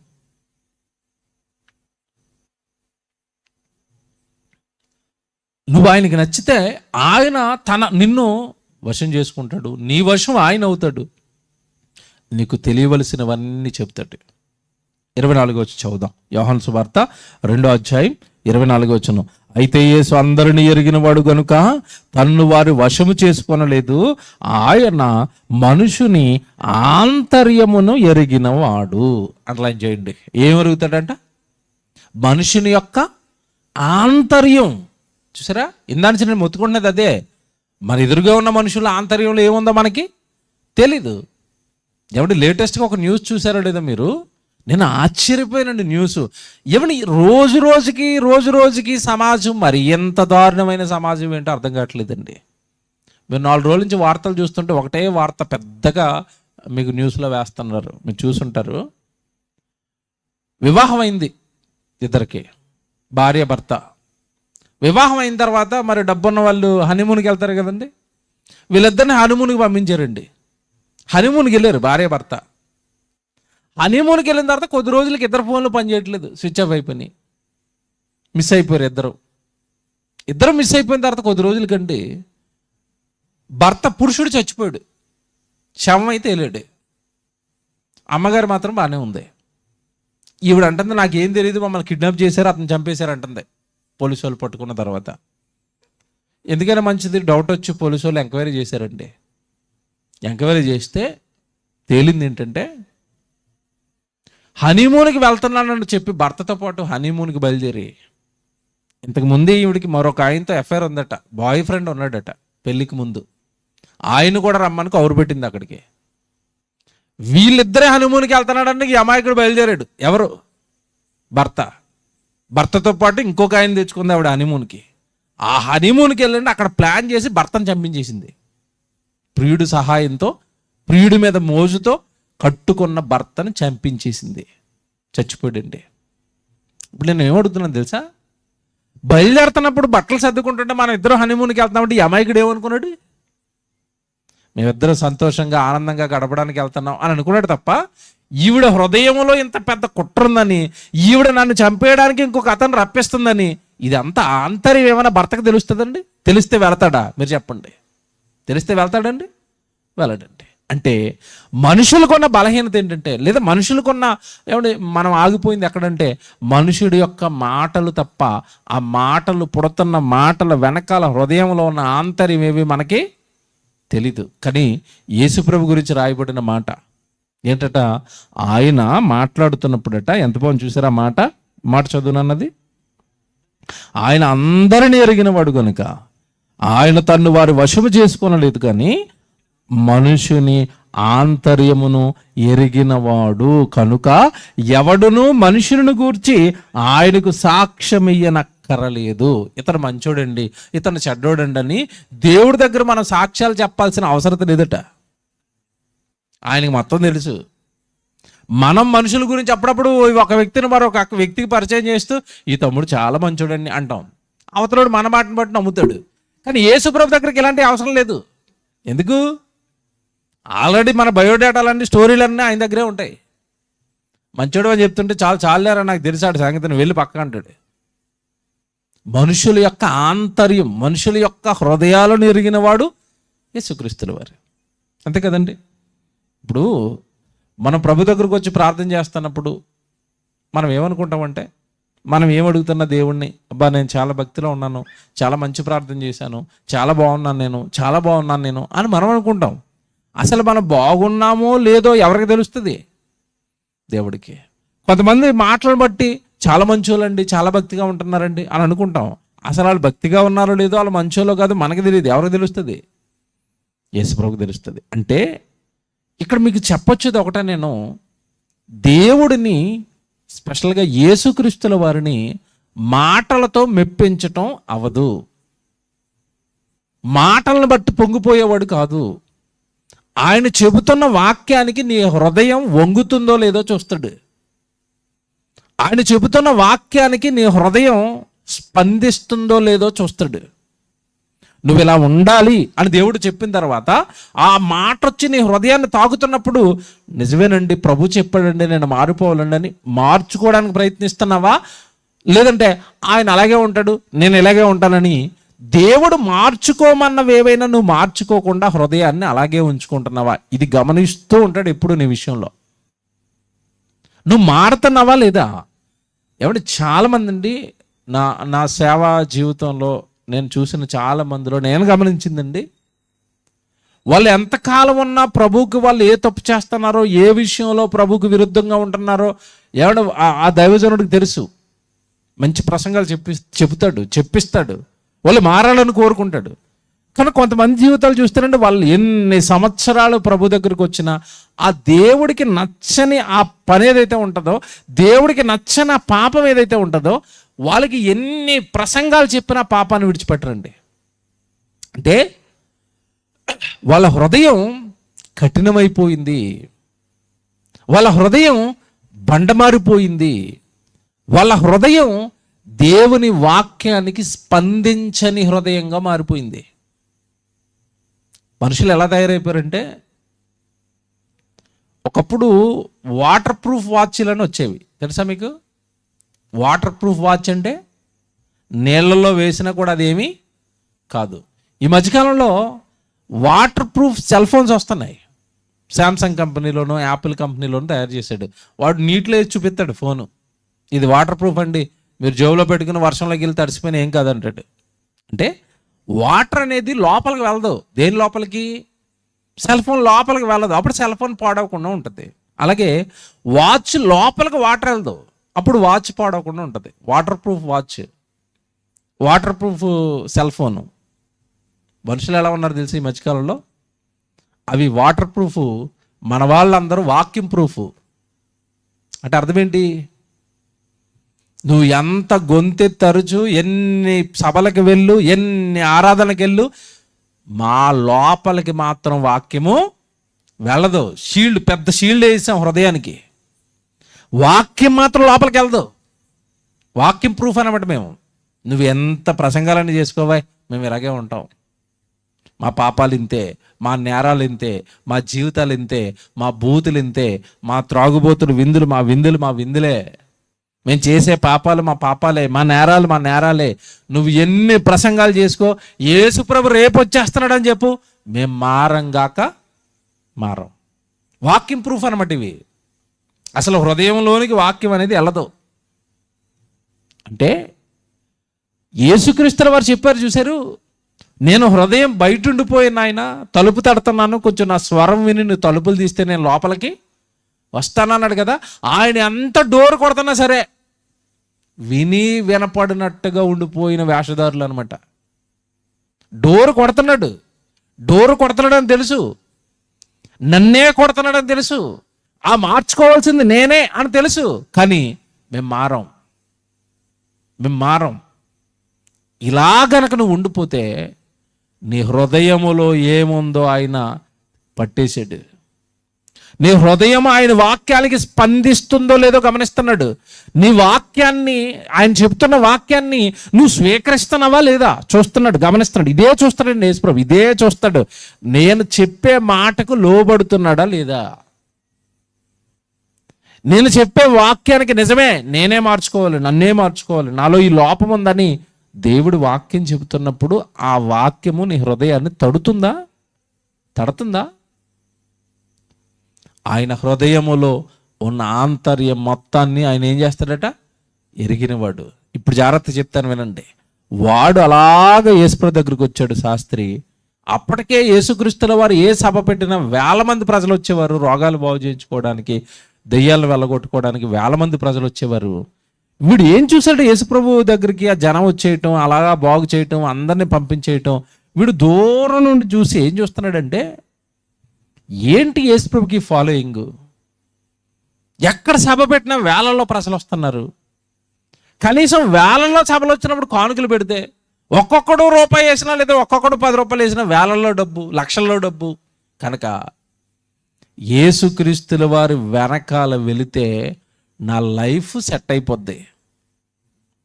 నువ్వు ఆయనకి నచ్చితే ఆయన నిన్ను వశం చేసుకుంటాడు. నీ వశం ఆయన అవుతాడు. నీకు తెలియవలసినవన్నీ చెప్తాడు. 24 చదువుదాం. యోహాను సువార్త 2వ అధ్యాయం 24 అయితే యేసు అందరిని ఎరిగిన వాడు గనుక తన్ను వారి వశము చేసుకొనలేదు, ఆయన మనుషుని ఆంతర్యమును ఎరిగిన వాడు. అండర్లైన్ చేయండి. ఏం ఎరుగుతాడంట? మనుషుని యొక్క ఆంతర్యం. చూసారా, ఇందానికి నేను మొత్తుకున్నది అదే. మన ఎదురుగా ఉన్న మనుషుల ఆంతర్యంలో ఏముందో మనకి తెలీదు. ఏమంటే లేటెస్ట్గా ఒక న్యూస్ చూసారో లేదో మీరు? నేను ఆశ్చర్యపోయానండి న్యూస్. ఏమని రోజు రోజుకి సమాజం మరి ఎంత దారుణమైన సమాజం ఏంటో అర్థం కావట్లేదండి. మీరు 4 రోజుల నుంచి వార్తలు చూస్తుంటే ఒకటే వార్త పెద్దగా మీకు న్యూస్లో వేస్తున్నారు, మీరు చూసుంటారు. వివాహం అయింది ఇద్దరికి, భార్య భర్త. వివాహం అయిన తర్వాత మరి డబ్బున్న వాళ్ళు హనీమూన్కి వెళ్తారు కదండి. వీళ్ళిద్దరిని హనీమూన్కి పంపించారండి. హనీమూన్కి వెళ్ళారు భార్య భర్త. హనీమూన్కి వెళ్ళిన తర్వాత కొద్ది రోజులకి ఇద్దరు ఫోన్లు పనిచేయట్లేదు, స్విచ్ ఆఫ్ అయిపోయినాయి. మిస్ అయిపోయారు ఇద్దరు మిస్ అయిపోయిన తర్వాత కొద్ది రోజులకండి భర్త పురుషుడు చచ్చిపోయాడు, శవం అయితే వెళ్ళాడు. అమ్మగారు మాత్రం బాగానే ఉంది. ఈవిడ అంటుంది, నాకేం తెలియదు, మమ్మల్ని కిడ్నాప్ చేశారు, అతను చంపేశారు అంటుంది పోలీసు వాళ్ళు పట్టుకున్న తర్వాత. ఎందుకైనా మంచిది, డౌట్ వచ్చి పోలీసు వాళ్ళు ఎంక్వైరీ చేశారండి. ఎంక్వైరీ చేస్తే తేలింది ఏంటంటే, హనీమూన్కి వెళ్తున్నానని చెప్పి భర్తతో పాటు హనీమూన్కి బయలుదేరి ఇంతకుముందే ఈవిడికి మరొక ఆయనతో ఎఫ్ఐఆర్ ఉందట, బాయ్ ఫ్రెండ్ ఉన్నాడట పెళ్ళికి ముందు. ఆయన కూడా రమ్మని కౌరు పెట్టింది అక్కడికి. వీళ్ళిద్దరే హనీమూన్కి వెళ్తున్నాడని ఈ అమాయకుడు బయలుదేరాడు. ఎవరు? భర్తతో పాటు ఇంకొక ఆయన తెచ్చుకుంది ఆవిడ హనీమూన్కి. ఆ హనీమూన్కి వెళ్ళండి, అక్కడ ప్లాన్ చేసి భర్తను చంపించేసింది. ప్రియుడి సహాయంతో, ప్రియుడి మీద మోజుతో కట్టుకున్న భర్తను చంపించేసింది, చచ్చిపోయాడండి. ఇప్పుడు నేను ఏమడుగుతున్నాను తెలుసా, బయలుదేరుతున్నప్పుడు బట్టలు సర్దుకుంటుంటే మనం ఇద్దరు హనీమూన్కి వెళ్తున్నామంటే ఈ అమాయకుడు ఏమనుకున్నాడు, మేమిద్దరం సంతోషంగా ఆనందంగా గడపడానికి వెళ్తున్నాం అని అనుకున్నాడు తప్ప, ఈవిడ హృదయంలో ఇంత పెద్ద కుట్ర ఉందని, ఈవిడ నన్ను చంపేయడానికి ఇంకొక అతను రప్పిస్తుందని, ఇది అంత ఆంతర్యం ఏమైనా భర్తకు తెలుస్తుందండి? తెలిస్తే వెళతాడా? మీరు చెప్పండి. తెలిస్తే వెళ్తాడండి? వెళ్ళడండి. అంటే మనుషులకున్న బలహీనత ఏంటంటే, లేదా మనుషులకున్న ఏమంటే మనం ఆగిపోయింది ఎక్కడంటే, మనుషుడి యొక్క మాటలు తప్ప ఆ మాటలు పుడుతున్న మాటల వెనకాల హృదయంలో ఉన్న ఆంతర్యం ఏవి మనకి తెలీదు. కానీ యేసుప్రభు గురించి రాయబడిన మాట ఏంటట, ఆయన మాట్లాడుతున్నప్పుడట ఎంత బాగుంది చూసారా మాట చదువునన్నది. ఆయన అందరినీ ఎరిగిన వాడు కనుక ఆయన తన్ను వారి వశము చేసుకోనలేదు, కానీ మనుషుని ఆంతర్యమును ఎరిగినవాడు కనుక ఎవడును మనుషులను గూర్చి ఆయనకు సాక్ష్యమియ్యనక్కరలేదు. ఇతను మంచోడండి, ఇతను చెడ్డోడండి అని దేవుడి దగ్గర మనం సాక్ష్యాలు చెప్పాల్సిన అవసరం లేదట. ఆయనకి మొత్తం తెలుసు. మనం మనుషుల గురించి అప్పుడప్పుడు ఒక వ్యక్తిని మరొక వ్యక్తికి పరిచయం చేస్తూ ఈ తమ్ముడు చాలా మంచోడని అంటాం. అవతలోడు మన మాటను బట్టి నమ్ముతాడు. కానీ యేసుప్రభు దగ్గరికి ఇలాంటి అవసరం లేదు. ఎందుకు? ఆల్రెడీ మన బయోడేటాలన్నీ, స్టోరీలన్నీ ఆయన దగ్గరే ఉంటాయి. మంచోడు అని చెప్తుంటే చాలేరా నాకు తెలిసాడు సంగతిని వెళ్ళి పక్క అంటాడు. మనుషుల యొక్క ఆంతర్యం, మనుషుల యొక్క హృదయాలను ఎరిగిన వాడు యేసుక్రీస్తుల వారు. అంతే కదండి. ఇప్పుడు మనం ప్రభు దగ్గరకు వచ్చి ప్రార్థన చేస్తున్నప్పుడు మనం ఏమనుకుంటామంటే, మనం ఏమడుగుతున్న దేవుణ్ణి, అబ్బా నేను చాలా భక్తిలో ఉన్నాను, చాలా మంచి ప్రార్థన చేశాను, చాలా బాగున్నాను నేను అని మనం అనుకుంటాం. అసలు మనం బాగున్నామో లేదో ఎవరికి తెలుస్తుంది? దేవుడికి. కొంతమంది మాటలను బట్టి చాలా మంచోళ్ళండి, చాలా భక్తిగా ఉంటున్నారండి అని అనుకుంటాం. అసలు వాళ్ళు భక్తిగా ఉన్నారో లేదో, వాళ్ళు మంచోళ్ళో కాదు మనకి తెలియదు. ఎవరికి తెలుస్తుంది? యేసుప్రభువుకు తెలుస్తుంది. అంటే ఇక్కడ మీకు చెప్పొచ్చేది ఒకటే, నేను దేవుడిని స్పెషల్గా యేసుక్రీస్తుల వారిని మాటలతో మెప్పించటం అవదు. మాటలను బట్టి పొంగిపోయేవాడు కాదు. ఆయన చెబుతున్న వాక్యానికి నీ హృదయం వంగుతుందో లేదో చూస్తాడు. ఆయన చెబుతున్న వాక్యానికి నీ హృదయం స్పందిస్తుందో లేదో చూస్తాడు. నువ్వు ఇలా ఉండాలి అని దేవుడు చెప్పిన తర్వాత ఆ మాట వచ్చి నీ హృదయాన్ని తాకుతున్నప్పుడు, నిజమేనండి ప్రభు చెప్పాడండి నేను మారిపోవాలండి అని మార్చుకోవడానికి ప్రయత్నిస్తున్నావా? లేదంటే ఆయన అలాగే ఉంటాడు నేను ఇలాగే ఉంటానని దేవుడు మార్చుకోమన్నవి ఏవైనా నువ్వు మార్చుకోకుండా హృదయాన్ని అలాగే ఉంచుకుంటున్నావా? ఇది గమనిస్తూ ఉంటాడు ఎప్పుడు నీ విషయంలో. నువ్వు మారుతున్నావా లేదా? ఏమంటే చాలామంది అండి, నా సేవా జీవితంలో నేను చూసిన చాలా మందిలో నేను గమనించిందండి, వాళ్ళు ఎంతకాలం ఉన్నా ప్రభువుకి వాళ్ళు ఏ తప్పు చేస్తున్నారో, ఏ విషయంలో ప్రభువుకి విరుద్ధంగా ఉంటున్నారో ఏమంటే ఆ దైవజనుడికి తెలుసు. మంచి ప్రసంగాలు చెప్పిస్తాడు, వాళ్ళు మారాలని కోరుకుంటాడు. కానీ కొంతమంది జీవితాలు చూస్తారంటే, వాళ్ళు ఎన్ని సంవత్సరాలు ప్రభు దగ్గరికి వచ్చినా ఆ దేవుడికి నచ్చని ఆ పని ఏదైతే ఉంటుందో, దేవుడికి నచ్చని ఆ పాపం ఏదైతే ఉంటుందో, వాళ్ళకి ఎన్ని ప్రసంగాలు చెప్పినా పాపాన్ని విడిచిపెట్టరండి. అంటే వాళ్ళ హృదయం కఠినమైపోయింది, వాళ్ళ హృదయం బండమారిపోయింది, వాళ్ళ హృదయం దేవుని వాక్యానికి స్పందించని హృదయంగా మారిపోయింది. మనుషులు ఎలా తయారైపోయారంటే, ఒకప్పుడు వాటర్ ప్రూఫ్ వాచ్లను వచ్చేవి, తెలుసా మీకు? వాటర్ ప్రూఫ్ వాచ్ అంటే నీళ్ళల్లో వేసినా కూడా అదేమీ కాదు. ఈ మధ్యకాలంలో వాటర్ ప్రూఫ్ సెల్ ఫోన్స్ వస్తున్నాయి. శాంసంగ్ కంపెనీలోనూ యాపిల్ కంపెనీలోనూ తయారు చేశాడు. వాడు నీటిలో వేసి చూపిస్తాడు ఫోను, ఇది వాటర్ ప్రూఫ్ అండి, మీరు జేబులో పెట్టుకుని వర్షంలోకి వెళ్ళి తడిసిపోయినా ఏం కాదంటాడు. అంటే వాటర్ అనేది లోపలికి వెళ్ళదు. దేని లోపలికి? సెల్ ఫోన్ లోపలికి వెళ్ళదు, అప్పుడు సెల్ ఫోన్ పాడవకుండా ఉంటుంది. అలాగే వాచ్ లోపలికి వాటర్ వెళ్ళదు, అప్పుడు వాచ్ పాడవకుండా ఉంటుంది. Water proof watch, water proof cell phone. మనుషులు ఎలా ఉన్నారు తెలిసి ఈ మధ్యకాలంలో? అవి వాటర్ ప్రూఫ్, మన వాళ్ళందరూ వాక్యూమ్ ప్రూఫ్. అంటే అర్థం ఏంటి? నువ్వు ఎంత గొంతె తరచు, ఎన్ని సభలకు వెళ్ళు, ఎన్ని ఆరాధనకి వెళ్ళు, మా లోపలికి మాత్రం వాక్యము వెళ్ళదు. షీల్డ్, పెద్ద షీల్డ్ వేసాం హృదయానికి, వాక్యం మాత్రం లోపలికి వెళ్ళదు. వాక్యం ప్రూఫ్ అనమాట మేము. నువ్వు ఎంత ప్రసంగాలన్నీ చేసుకోవాయి, మేము ఇలాగే ఉంటాం. మా పాపాలు ఇంతే, మా నేరాలు ఇంతే, మా జీవితాలు ఇంతే, మా బూతులు ఇంతే, మా త్రాగుబోతులు విందులు మా విందులే, మేము చేసే పాపాలు మా పాపాలే, మా నేరాలు మా నేరాలే. నువ్వు ఎన్ని ప్రసంగాలు చేసుకో, యేసుప్రభు రేపు వచ్చేస్తున్నాడు అని చెప్పు, మేము మారం. వాక్యం ప్రూఫ్ అనమాట ఇవి. అసలు హృదయంలోనికి వాక్యం అనేది వెళ్ళదు. అంటే యేసుక్రీస్తుల వారు చెప్పారు చూశారు, నేను హృదయం బయట ఉండిపోయిన ఆయన తలుపు తడుతున్నాను, కొంచెం నా స్వరం విని నువ్వు తలుపులు తీస్తే నేను లోపలికి వస్తానన్నాడు కదా. ఆయన ఎంత డోర్ కొడుతున్నా సరే విని వినపడినట్టుగా ఉండిపోయిన వేషధారులు అనమాట. డోర్ కొడుతున్నాడు అని తెలుసు, నన్నే కొడుతున్నాడని తెలుసు, ఆ మార్చుకోవాల్సింది నేనే అని తెలుసు, కానీ మేము మారం. ఇలా గనక నువ్వు ఉండిపోతే నీ హృదయములో ఏముందో ఆయన పట్టేసాడు. నీ హృదయం ఆయన వాక్యానికి స్పందిస్తుందో లేదో గమనిస్తున్నాడు. నీ వాక్యాన్ని, ఆయన చెప్తున్న వాక్యాన్ని నువ్వు స్వీకరిస్తున్నావా లేదా చూస్తున్నాడు, గమనిస్తున్నాడు. ఇదే చూస్తాడండి యేసుప్రభు, ఇదే చూస్తాడు. నేను చెప్పే మాటకు లోబడుతున్నాడా లేదా? నేను చెప్పే వాక్యానికి నిజమే, నన్నే మార్చుకోవాలి, నాలో ఈ లోపం ఉందని దేవుడు వాక్యం చెబుతున్నప్పుడు ఆ వాక్యము నీ హృదయాన్ని తడుతుందా? ఆయన హృదయములో ఉన్న ఆంతర్యం మొత్తాన్ని ఆయన ఏం చేస్తాడట? ఎరిగినవాడు. ఇప్పుడు జాగ్రత్త చెప్తాను వినండి. వాడు అలాగ యేసుప్రభు దగ్గరికి వచ్చాడు శాస్త్రి. అప్పటికే యేసుక్రీస్తుల వారు ఏ సభ పెట్టినా వేల మంది ప్రజలు వచ్చేవారు, రోగాలు బాగు చేయించుకోవడానికి, దెయ్యాలను వెళ్ళగొట్టుకోవడానికి వేల మంది ప్రజలు వచ్చేవారు. వీడు ఏం చూశాడు? యేసుప్రభు దగ్గరికి ఆ జనం వచ్చేయటం, అలాగా బాగు చేయటం, అందరినీ పంపించేయటం. వీడు దూరం నుండి చూసి ఏం చూస్తున్నాడంటే, ఏంటి యేసుప్రభుకి ఫాలోయింగ్? ఎక్కడ సభ పెట్టినా వేలల్లో ప్రజలు వస్తున్నారు. కనీసం వేలల్లో సభలు వచ్చినప్పుడు కానుకలు పెడితే ఒక్కొక్కడు రూపాయి వేసినా, లేదా ఒక్కొక్కడు 10 రూపాయలు వేసినా వేలల్లో డబ్బు, లక్షల్లో డబ్బు. కనుక యేసుక్రీస్తుల వారి వెనకాల వెళితే నా లైఫ్ సెట్ అయిపోద్ది.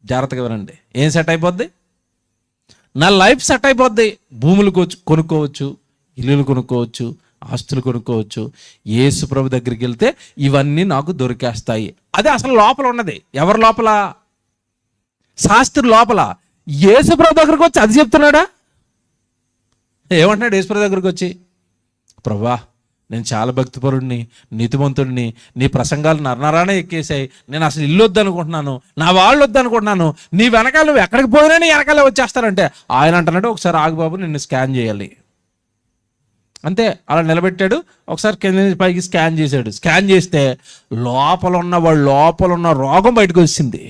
జాగ్రత్తగా వినండి, ఏం సెట్ అయిపోద్ది? నా లైఫ్ సెట్ అయిపోద్ది. భూములు కొనుక్కోవచ్చు, ఇల్లులు కొనుక్కోవచ్చు, ఆస్తులు కొనుక్కోవచ్చు. యేసు ప్రభు దగ్గరికి వెళ్తే ఇవన్నీ నాకు దొరికేస్తాయి. అదే అసలు లోపల ఉన్నది. ఎవరి లోపల? శాస్త్రి లోపల. యేసు ప్రభు దగ్గరికి వచ్చి అది చెప్తున్నాడా? ఏమంటున్నాడు యేసు ప్రభు దగ్గరికి వచ్చి? ప్రభువా, నేను చాలా భక్తిపరుడిని, నీతిమంతుడిని, నీ ప్రసంగాలు నరనరానే ఎక్కేసాయి, నేను అసలు ఇల్లు వద్దనుకుంటున్నాను, నా వాళ్ళు వద్దనుకుంటున్నాను, నీ వెనకాల నువ్వు ఎక్కడికి పోయినా నీ వెనకాలే వచ్చేస్తారంటే ఆయన అంటున్నాడు, ఒకసారి ఆగు బాబు, నిన్ను స్కాన్ చేయాలి. అంతే, అలా నిలబెట్టాడు. ఒకసారి కింద నుంచి పైకి స్కాన్ చేశాడు. స్కాన్ చేస్తే లోపల ఉన్న రోగం బయటకు వచ్చింది.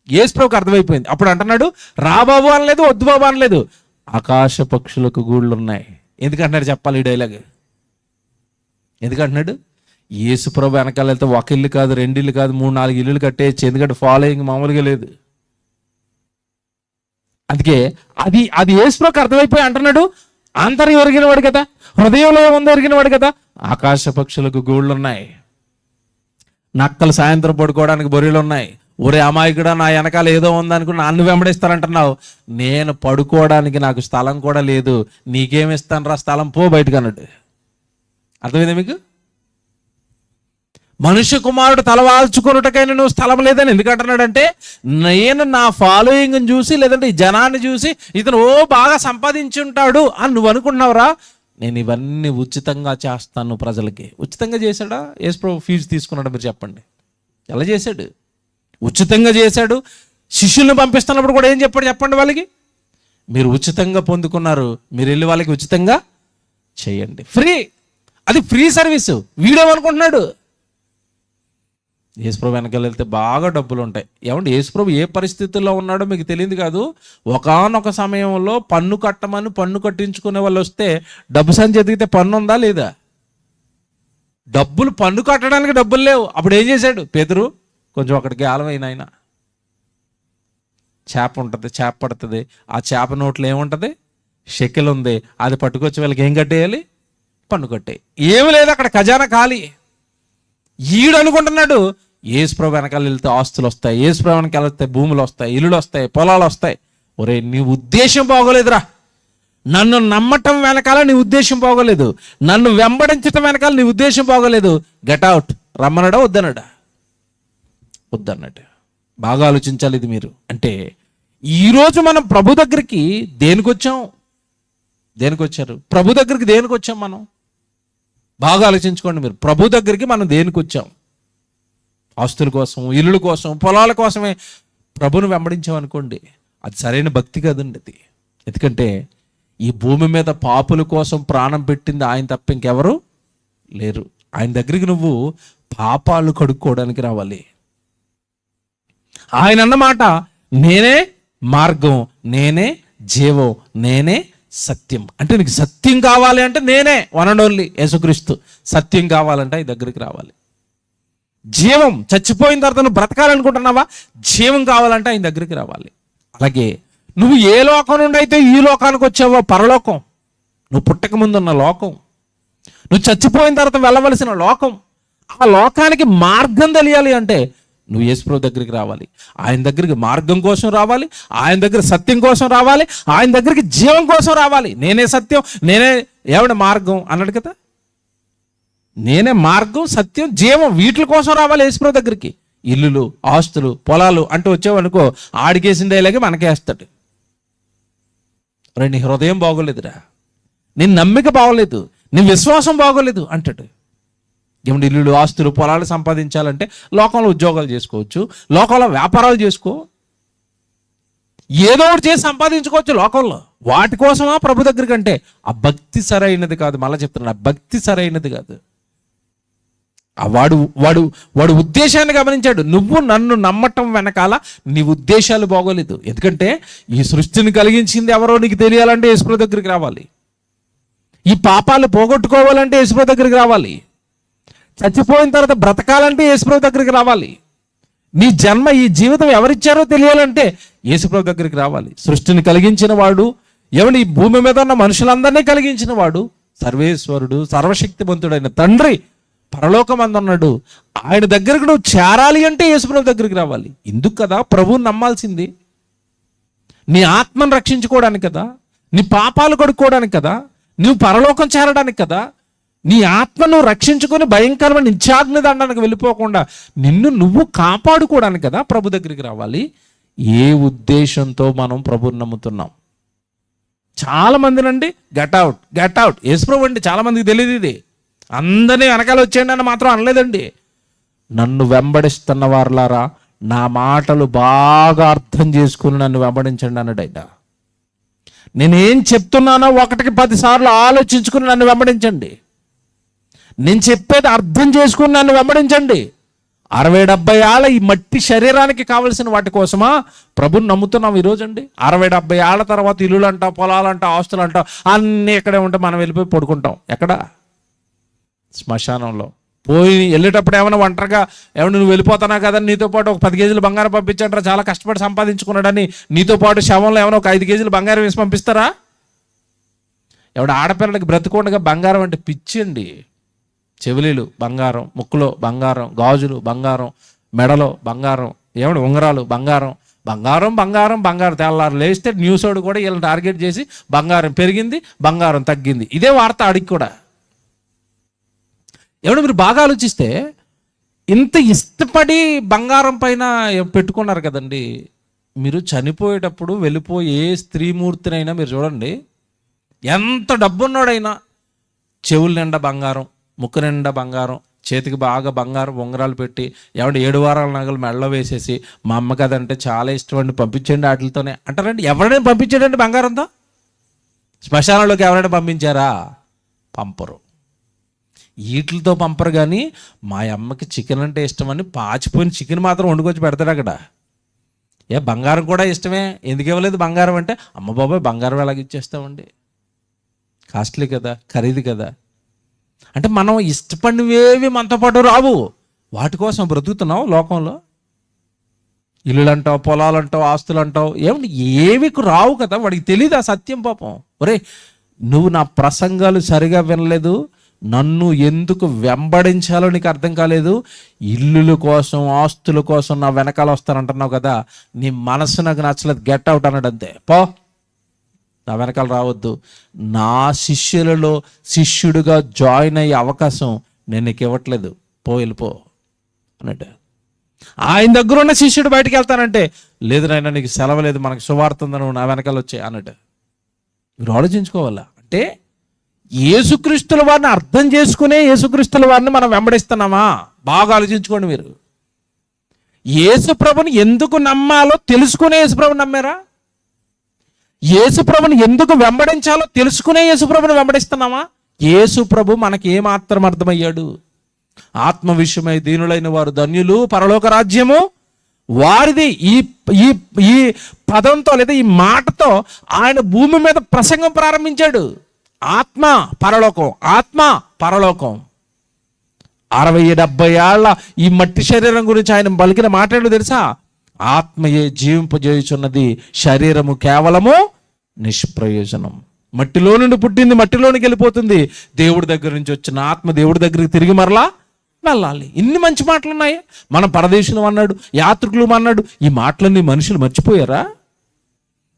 యేసుప్రభుకి అర్థమైపోయింది. అప్పుడు అంటున్నాడు, రా బాబు అనలేదు, వద్దు బాబు అనలేదు, ఆకాశ పక్షులకు గూళ్ళు ఉన్నాయి. ఎందుకంటున్నాడు చెప్పాలి ఈ డైలాగ్? ఎందుకంటున్నాడు? యేసుప్రభు వెనకాల వెళ్తే ఒక ఇల్లు కాదు, 2 ఇల్లు కాదు, 3-4 ఇల్లులు కట్టేయచ్చు. ఎందుకంటే ఫాలోయింగ్ మామూలుగా లేదు. అందుకే అది యేసుప్రభుకి అర్థమైపోయి అంటున్నాడు, ఆంతర్యం ఎరిగినవాడు కదా, హృదయంలో ఏముందో ఎరిగినవాడు కదా. ఆకాశ పక్షులకు గూళ్ళు ఉన్నాయి, నక్కలు సాయంత్రం పడుకోవడానికి బొరియలు ఉన్నాయి. ఒరే అమాయకుడా, నా వెనకాల ఏదో ఉందనుకుని నన్ను వెంబడిస్తానంటున్నావు. నేను పడుకోవడానికి నాకు స్థలం కూడా లేదు, నీకేమిస్తాను రా స్థలం, పో బయటకు అన్నాడు. అర్థమైందా మీకు? మనుష్య కుమారుడు తలవాల్చుకున్నటకైనా నువ్వు స్థలం లేదని ఎందుకంటున్నాడంటే, నేను నా ఫాలోయింగ్ని చూసి లేదంటే ఈ జనాన్ని చూసి ఇతను బాగా సంపాదించుంటాడు అని నువ్వు అనుకుంటున్నావురా. నేను ఇవన్నీ ఉచితంగా చేస్తాను ప్రజలకి. ఉచితంగా చేశాడా? యేసు ఫీజు తీసుకున్నాడు? మీరు చెప్పండి. ఎలా చేశాడు? ఉచితంగా చేశాడు. శిష్యుల్ని పంపిస్తున్నప్పుడు కూడా ఏం చెప్పాడు చెప్పండి వాళ్ళకి? మీరు ఉచితంగా పొందుకున్నారు, మీరు వెళ్ళి వాళ్ళకి ఉచితంగా చేయండి. ఫ్రీ, అది ఫ్రీ సర్వీసు. వీడేమనుకుంటున్నాడు, యేసుప్రభు వెనకాల వెళ్తే బాగా డబ్బులు ఉంటాయి. ఏమంటే యేసుప్రభు ఏ పరిస్థితుల్లో ఉన్నాడో మీకు తెలియదు కాదు. ఒకానొక సమయంలో పన్ను కట్టమని పన్ను కట్టించుకునే వాళ్ళు వస్తే డబ్బు సంచి ఎదిగితే పన్ను ఉందా లేదా? డబ్బులు, పన్ను కట్టడానికి డబ్బులు లేవు. అప్పుడు ఏం చేశాడు పేతురు? కొంచెం అక్కడికి ఆలమైన ఆయన, చేప ఉంటుంది, చేప పడుతుంది. ఆ చేప నోట్లో ఏముంటుంది? షెకెల్ ఉంది. అది పట్టుకొచ్చి వాళ్ళకి ఏం కట్టేయాలి? పన్ను కట్టే. ఏమి లేదు అక్కడ, ఖజానా ఖాళీ. ఈడు అనుకుంటున్నాడు యేసుప్రభు వెనకాల వెళ్తే ఆస్తులు వస్తాయి, యేసుప్రభు వెనకాల వెళ్తే భూములు వస్తాయి, ఇల్లులు వస్తాయి, పొలాలు వస్తాయి. ఒరే, నీ ఉద్దేశం బాగోలేదురా. నన్ను నమ్మటం వెనకాల నీ ఉద్దేశం బాగోలేదు, నన్ను వెంబడించటం వెనకాల నీ ఉద్దేశం బాగోలేదు. Get out. రమ్మనడా వద్దన్నాడా? వద్దన్నాడు. బాగా ఆలోచించాలి ఇది మీరు. అంటే ఈరోజు మనం ప్రభు దగ్గరికి దేనికి వచ్చాం? దేనికి వచ్చారు? ప్రభు దగ్గరికి దేనికి వచ్చాం మనం? బాగా ఆలోచించుకోండి మీరు. ప్రభు దగ్గరికి మనం దేనికి వచ్చాం? ఆస్తుల కోసం, ఇల్లుల కోసం, పొలాల కోసమే ప్రభును వెంబడించామనుకోండి, అది సరైన భక్తి కాదండి అది. ఎందుకంటే ఈ భూమి మీద పాపుల కోసం ప్రాణం పెట్టింది ఆయన తప్ప ఇంకెవరు లేరు. ఆయన దగ్గరికి నువ్వు పాపాలు కడుక్కోవడానికి రావాలి. ఆయన అన్నమాట, నేనే మార్గం, నేనే జీవం, నేనే సత్యం. అంటే నీకు సత్యం కావాలి అంటే నేనే, వన్ అండ్ ఓన్లీ యేసుక్రీస్తు. సత్యం కావాలంటే ఈ దగ్గరికి రావాలి. జీవం, చచ్చిపోయిన తర్వాత నువ్వు బ్రతకాలనుకుంటున్నావా? జీవం కావాలంటే ఆయన దగ్గరికి రావాలి. అలాగే నువ్వు ఏ లోకం నుండి అయితే ఈ లోకానికి వచ్చావో, పరలోకం, నువ్వు పుట్టక ముందున్న లోకం, నువ్వు చచ్చిపోయిన తర్వాత వెళ్ళవలసిన లోకం, ఆ లోకానికి మార్గం తెలియాలి అంటే నువ్వు యేసుప్రభు దగ్గరికి రావాలి. ఆయన దగ్గరికి మార్గం కోసం రావాలి, ఆయన దగ్గర సత్యం కోసం రావాలి, ఆయన దగ్గరికి జీవం కోసం రావాలి. నేనే సత్యం, నేనే మార్గం అన్నాడు కదా. నేనే మార్గం, సత్యం, జీవం, వీటి కోసం రావాలి యేసుప్రభు దగ్గరికి. ఇల్లులు, ఆస్తులు, పొలాలు అంటూ వచ్చావనుకో, ఆడికేసిండేలాగే మనకేస్తాడు. నీ హృదయం బాగోలేదురా, నీ నమ్మిక బాగోలేదు, నీ విశ్వాసం బాగోలేదు అంటాడు. ఏమంటే ఇల్లులు, ఆస్తులు, పొలాలు సంపాదించాలంటే లోకంలో ఉద్యోగాలు చేసుకోవచ్చు, లోకంలో వ్యాపారాలు చేసుకో, ఏదో ఒకటి చేసి సంపాదించుకోవచ్చు లోకంలో. వాటి కోసమా ప్రభు దగ్గరికి అంటే ఆ భక్తి సరైనది కాదు. మళ్ళీ చెప్తున్నాడు, ఆ భక్తి సరైనది కాదు. వాడు వాడు వాడు ఉద్దేశాన్ని గమనించాడు. నువ్వు నన్ను నమ్మటం వెనకాల నీ ఉద్దేశాలు బాగోలేదు. ఎందుకంటే ఈ సృష్టిని కలిగించింది ఎవరో నీకు తెలియాలంటే యేసుప్రభు దగ్గరికి రావాలి. ఈ పాపాలు పోగొట్టుకోవాలంటే యేసుప్రభు దగ్గరికి రావాలి. చచ్చిపోయిన తర్వాత బ్రతకాలంటే యేసుప్రభు దగ్గరికి రావాలి. నీ జన్మ, ఈ జీవితం ఎవరిచ్చారో తెలియాలంటే యేసుప్రభు దగ్గరికి రావాలి. సృష్టిని కలిగించిన వాడు, ఎవడు ఈ భూమి మీద ఉన్న మనుషులందరినీ కలిగించిన వాడు, సర్వేశ్వరుడు, సర్వశక్తిమంతుడైన తండ్రి పరలోకమందున్నాడు. ఆయన దగ్గరకు నువ్వు చేరాలి అంటే యేసుప్రభు దగ్గరికి రావాలి. ఎందుకు కదా ప్రభువుని నమ్మాల్సింది? నీ ఆత్మను రక్షించుకోవడానికి కదా, నీ పాపాలు కడుక్కోవడానికి కదా, నువ్వు పరలోకం చేరడానికి కదా. నీ ఆత్మను రక్షించుకొని భయంకరమైన నిత్యాగ్ని దండానికి వెళ్ళిపోకుండా నిన్ను నువ్వు కాపాడుకోవడానికి కదా ప్రభు దగ్గరికి రావాలి. ఏ ఉద్దేశంతో మనం ప్రభుని నమ్ముతున్నాం? చాలా మందినండి గెట్ అవుట్, గెట్ అవుట్. యేసుప్రభు అంటే చాలా మందికి తెలియదు ఇది. అందరినీ వెనకాల వచ్చేయండి అని మాత్రం అనలేదండి. నన్ను వెంబడిస్తున్న వారులారా, నా మాటలు బాగా అర్థం చేసుకుని నన్ను వెంబడించండి అన్నాడు ఆయన. నేనేం చెప్తున్నానో 1కి 10 సార్లు ఆలోచించుకుని నన్ను వెంబడించండి. నేను చెప్పేది అర్థం చేసుకుని నన్ను వెంబడించండి. 60-70 ఏళ్ళ ఈ మట్టి శరీరానికి కావలసిన వాటి కోసమా ప్రభుని నమ్ముతున్నాం ఈరోజు అండి. 60-70 ఏళ్ళ తర్వాత ఇల్లులు అంట, పొలాలంట, ఆస్తులు అంట అన్నీ ఎక్కడే ఉంటే మనం వెళ్ళిపోయి పడుకుంటాం. ఎక్కడ? శ్మశానంలో. పోయి వెళ్ళేటప్పుడు ఏమైనా ఒంటరిగా ఏమన్నా నువ్వు వెళ్ళిపోతానా కదా, నీతో పాటు ఒక 10 కేజీలు బంగారం పంపించంటారా, చాలా కష్టపడి సంపాదించుకున్నాడని నీతో పాటు శవంలో ఏమైనా ఒక 5 కేజీలు బంగారం వేసి పంపిస్తారా? ఎవడ ఆడపిల్లలకి బ్రతికుండగా బంగారం అంటే పిచ్చండి. చెవిలీలు బంగారం, ముక్కులో బంగారం, గాజులు బంగారం, మెడలో బంగారం, ఏమంటే ఉంగరాలు బంగారం, బంగారం బంగారం బంగారం. తెల్లారు లేస్తే న్యూస్ వాడు కూడా వీళ్ళని టార్గెట్ చేసి బంగారం పెరిగింది, బంగారం తగ్గింది, ఇదే వార్త ఆడికి కూడా. ఏమంటే మీరు బాగా ఆలోచిస్తే ఇంత ఇష్టపడి బంగారం పైన పెట్టుకున్నారు కదండి. మీరు చనిపోయేటప్పుడు వెళ్ళిపోయి ఏ స్త్రీమూర్తినైనా మీరు చూడండి, ఎంత డబ్బున్నాడైనా చెవుల నిండా బంగారం, ముక్కు నిండా బంగారం, చేతికి బాగా బంగారం ఉంగరాలు పెట్టి, ఏమంటే 7 వారాల నగలు మెడలో వేసేసి, మా అమ్మకి అదంటే చాలా ఇష్టం అండి పంపించండి వాటితోనే అంటారండి. ఎవరైనా పంపించాడండి బంగారంతో? శ్మశానంలోకి ఎవరైనా పంపించారా? పంపరు. వీటితో పంపరు. కానీ మా అమ్మకి చికెన్ అంటే ఇష్టమని పాచిపోయిన చికెన్ మాత్రం వండుకొచ్చి పెడతాడు అక్కడ. బంగారం కూడా ఇష్టమే, ఎందుకు ఇవ్వలేదు బంగారం అంటే, అమ్మ బాబాయ్ బంగారం ఎలాగ ఇచ్చేస్తామండి, కాస్ట్లీ కదా, ఖరీదు కదా. అంటే మనం ఇష్టపడినవేవి మనతో పాటు రావు, వాటి కోసం బ్రతుకుతున్నావు లోకంలో. ఇల్లులు అంటావు, పొలాలు అంటావు, ఆస్తులు అంటావు, ఏమంటే ఏవి రావు కదా. వాడికి తెలియదు ఆ సత్యం. పాపం, ఒరే నువ్వు నా ప్రసంగాలు సరిగా వినలేదు, నన్ను ఎందుకు వెంబడించాలో నీకు అర్థం కాలేదు, ఇల్లుల కోసం ఆస్తుల కోసం నా వెనకాల వస్తానంటున్నావు కదా, నీ మనసు నాకు నచ్చలేదు, గెట్ అవుట్ అన్నాడు. అంతే, పో, నా వెనకాల రావద్దు. నా శిష్యులలో శిష్యుడిగా జాయిన్ అయ్యే అవకాశం నేను నీకు ఇవ్వట్లేదు, వెళ్ళిపో అన్నట్టు. ఆయన దగ్గర ఉన్న శిష్యుడు బయటికి వెళ్తానంటే, లేదు నాయన నీకు సెలవు లేదు, మనకు సువార్త ఉందని నా వెనకాల వచ్చే అన్నట్టు. మీరు ఆలోచించుకోవాలా. అంటే యేసుక్రీస్తుల వారిని అర్థం చేసుకునే యేసుక్రీస్తుల వారిని మనం వెంబడిస్తున్నామా? బాగా ఆలోచించుకోండి మీరు. యేసుప్రభుని ఎందుకు నమ్మాలో తెలుసుకునే యేసుప్రభుని నమ్మారా? యేసుప్రభుని ఎందుకు వెంబడించాలో తెలుసుకునే యేసుప్రభుని వెంబడిస్తున్నామా? యేసుప్రభు మనకి ఏమాత్రం అర్థమయ్యాడు? ఆత్మ విషయమై దీనులైన వారు ధన్యులు, పరలోక రాజ్యము వారిది. ఈ ఈ ఈ పదంతో లేదా ఈ మాటతో ఆయన భూమి మీద ప్రసంగం ప్రారంభించాడు. ఆత్మ పరలోకం, ఆత్మ పరలోకం. 60-70 ఏళ్ల ఈ మట్టి శరీరం గురించి ఆయన పలికిన మాట్లాడు తెలుసా? ఆత్మయే జీవింపజేయుచున్నది, శరీరము కేవలము నిష్ప్రయోజనం. మట్టిలో నుండి పుట్టింది మట్టిలోనికి వెళ్ళిపోతుంది. దేవుడి దగ్గర నుంచి వచ్చిన ఆత్మ దేవుడి దగ్గరికి తిరిగి మరలా వెళ్ళాలి. ఇన్ని మంచి మాటలు ఉన్నాయి. మనం పరదేశులు అన్నాడు, యాత్రికులు అన్నాడు. ఈ మాటలన్నీ మనుషులు మర్చిపోయారా?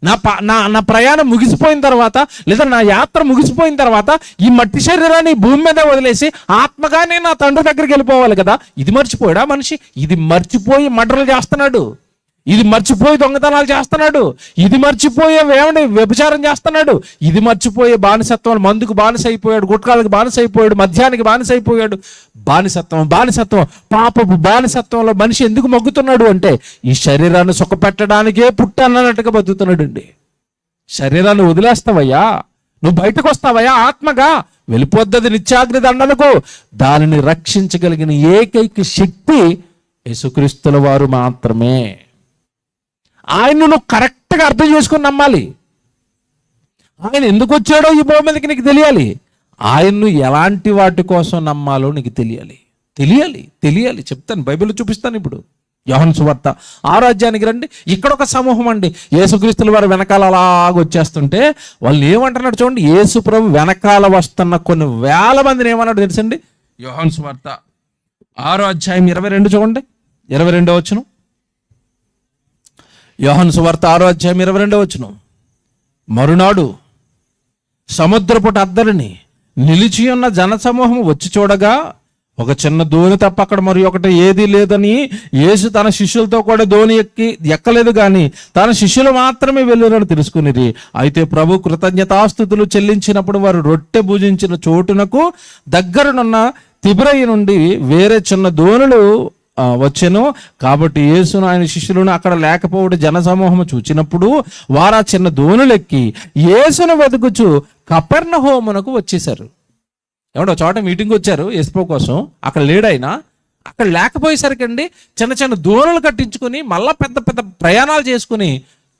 నా ప్రయాణం ముగిసిపోయిన తర్వాత, లేదా నా యాత్ర ముగిసిపోయిన తర్వాత ఈ మట్టి శరీరాన్ని భూమి మీద వదిలేసి ఆత్మగానే నా తండ్రి దగ్గరికి వెళ్ళిపోవాలి కదా. ఇది మర్చిపోయాడా మనిషి? ఇది మర్చిపోయి మర్డర్లు చేస్తున్నాడు, ఇది మర్చిపోయి దొంగతనాలు చేస్తున్నాడు, ఇది మర్చిపోయే వ్యభిచారం చేస్తున్నాడు, ఇది మర్చిపోయే బానిసత్వం, మందుకు బానిస అయిపోయాడు, గుట్కాలకు బానిస అయిపోయాడు, మద్యానికి బానిస అయిపోయాడు. బానిసత్వం పాపపు బానిసత్వంలో మనిషి ఎందుకు మగ్గుతున్నాడు అంటే, ఈ శరీరాన్ని సుఖపెట్టడానికే పుట్టన్నట్టుగా బతుకుతున్నాడు అండి. శరీరాన్ని వదిలేస్తావయ్యా, నువ్వు బయటకు వస్తావయ్యా, ఆత్మగా వెళ్ళిపోద్దది నిత్యాగ్ని దండనకు. దానిని రక్షించగలిగిన ఏకైక శక్తి యేసుక్రీస్తుల వారు మాత్రమే. ఆయన్ను నువ్వు కరెక్ట్గా అర్థం చేసుకుని నమ్మాలి. ఆయన ఎందుకు వచ్చాడో ఈ భూమి మీదకి నీకు తెలియాలి. ఆయన్ను ఎలాంటి వాటి కోసం నమ్మాలో నీకు తెలియాలి. చెప్తాను, బైబిల్లో చూపిస్తాను. ఇప్పుడు యోహాను సువార్త 6వ అధ్యాయానికి రండి. ఇక్కడ ఒక సమూహం అండి యేసుక్రీస్తుల వారు వెనకాల అలాగ వచ్చేస్తుంటే వాళ్ళు ఏమంటున్నాడు చూడండి. యేసు ప్రభు వెనకాల వస్తున్న కొన్ని వేల మందిని ఏమన్నాడు తెలుసండి? యోహాను సువార్త 6వ అధ్యాయం 22 చూడండి, 22వ వచనం. యోహాను సువార్త 6వ అధ్యాయం 22వ వచనం. మరునాడు సముద్రపుట అద్దరిని నిలిచి ఉన్న జనసమూహం వచ్చి చూడగా ఒక చిన్న దోణి తప్ప అక్కడ మరి ఒకటి ఏదీ లేదని యేసు తన శిష్యులతో కూడా దోణి ఎక్కలేదు, కానీ తన శిష్యులు మాత్రమే వెళ్ళారని తెలుసుకునేది. అయితే ప్రభు కృతజ్ఞతాస్తుతులు చెల్లించినప్పుడు వారు రొట్టె భుజించిన చోటునకు దగ్గరనున్న తిబిరయి నుండి వేరే చిన్న దోణులు వచ్చెను. కాబట్టి యేసును ఆయన శిష్యులను అక్కడ లేకపోవడం జనసమూహము చూచినప్పుడు వారు ఆ చిన్న దోణులెక్కి యేసును వెతుకుచు కపెర్నహూమునకు వచ్చేసారు. ఏమంటే చోట మీటింగ్ వచ్చారు యేసు కోసం, అక్కడ లేడైనా. అక్కడ లేకపోయేసరికండి చిన్న చిన్న దోణులు కట్టించుకుని మళ్ళా పెద్ద పెద్ద ప్రయాణాలు చేసుకుని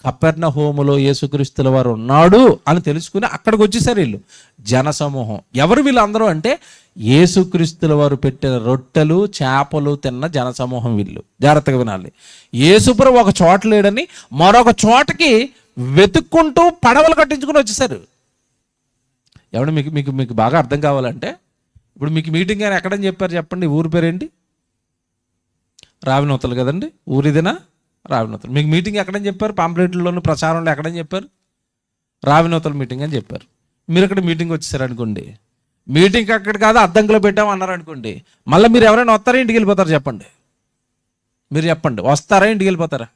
కపెర్నహూములో యేసుక్రీస్తుల వారు ఉన్నాడు అని తెలుసుకుని అక్కడికి వచ్చేసారు వీళ్ళు, జనసమూహం. ఎవరు వీళ్ళందరూ అంటే యేసుక్రీస్తుల వారు పెట్టిన రొట్టెలు చేపలు తిన్న జనసమూహం వీళ్ళు. జాగ్రత్తగా వినాలి. యేసుప్రభు ఒక చోట లేడని మరొక చోటకి వెతుక్కుంటూ పడవలు కట్టించుకుని వచ్చేసారు. ఏమన్నా మీకు మీకు మీకు బాగా అర్థం కావాలంటే, ఇప్పుడు మీకు మీటింగ్ అని ఎక్కడని చెప్పారు చెప్పండి? ఊరి పేరేంటి? రావినూతలు కదండి, ఊరిదినా? రావినూతలు. మీకు మీటింగ్ ఎక్కడని చెప్పారు? పాంప్లెట్లలోను ప్రచారంలో ఎక్కడని చెప్పారు? రావినూతల మీటింగ్ అని చెప్పారు. మీరు ఇక్కడ మీటింగ్ వచ్చేసారు అనుకోండి, మీటింగ్ అక్కడ కాదు అద్దంకులో పెట్టామన్నారు అనుకోండి, మళ్ళీ మీరు ఎవరైనా వస్తారా ఇంటికి వెళ్ళిపోతారు చెప్పండి? మీరు చెప్పండి, వస్తారా ఇంటికి వెళ్ళిపోతారా?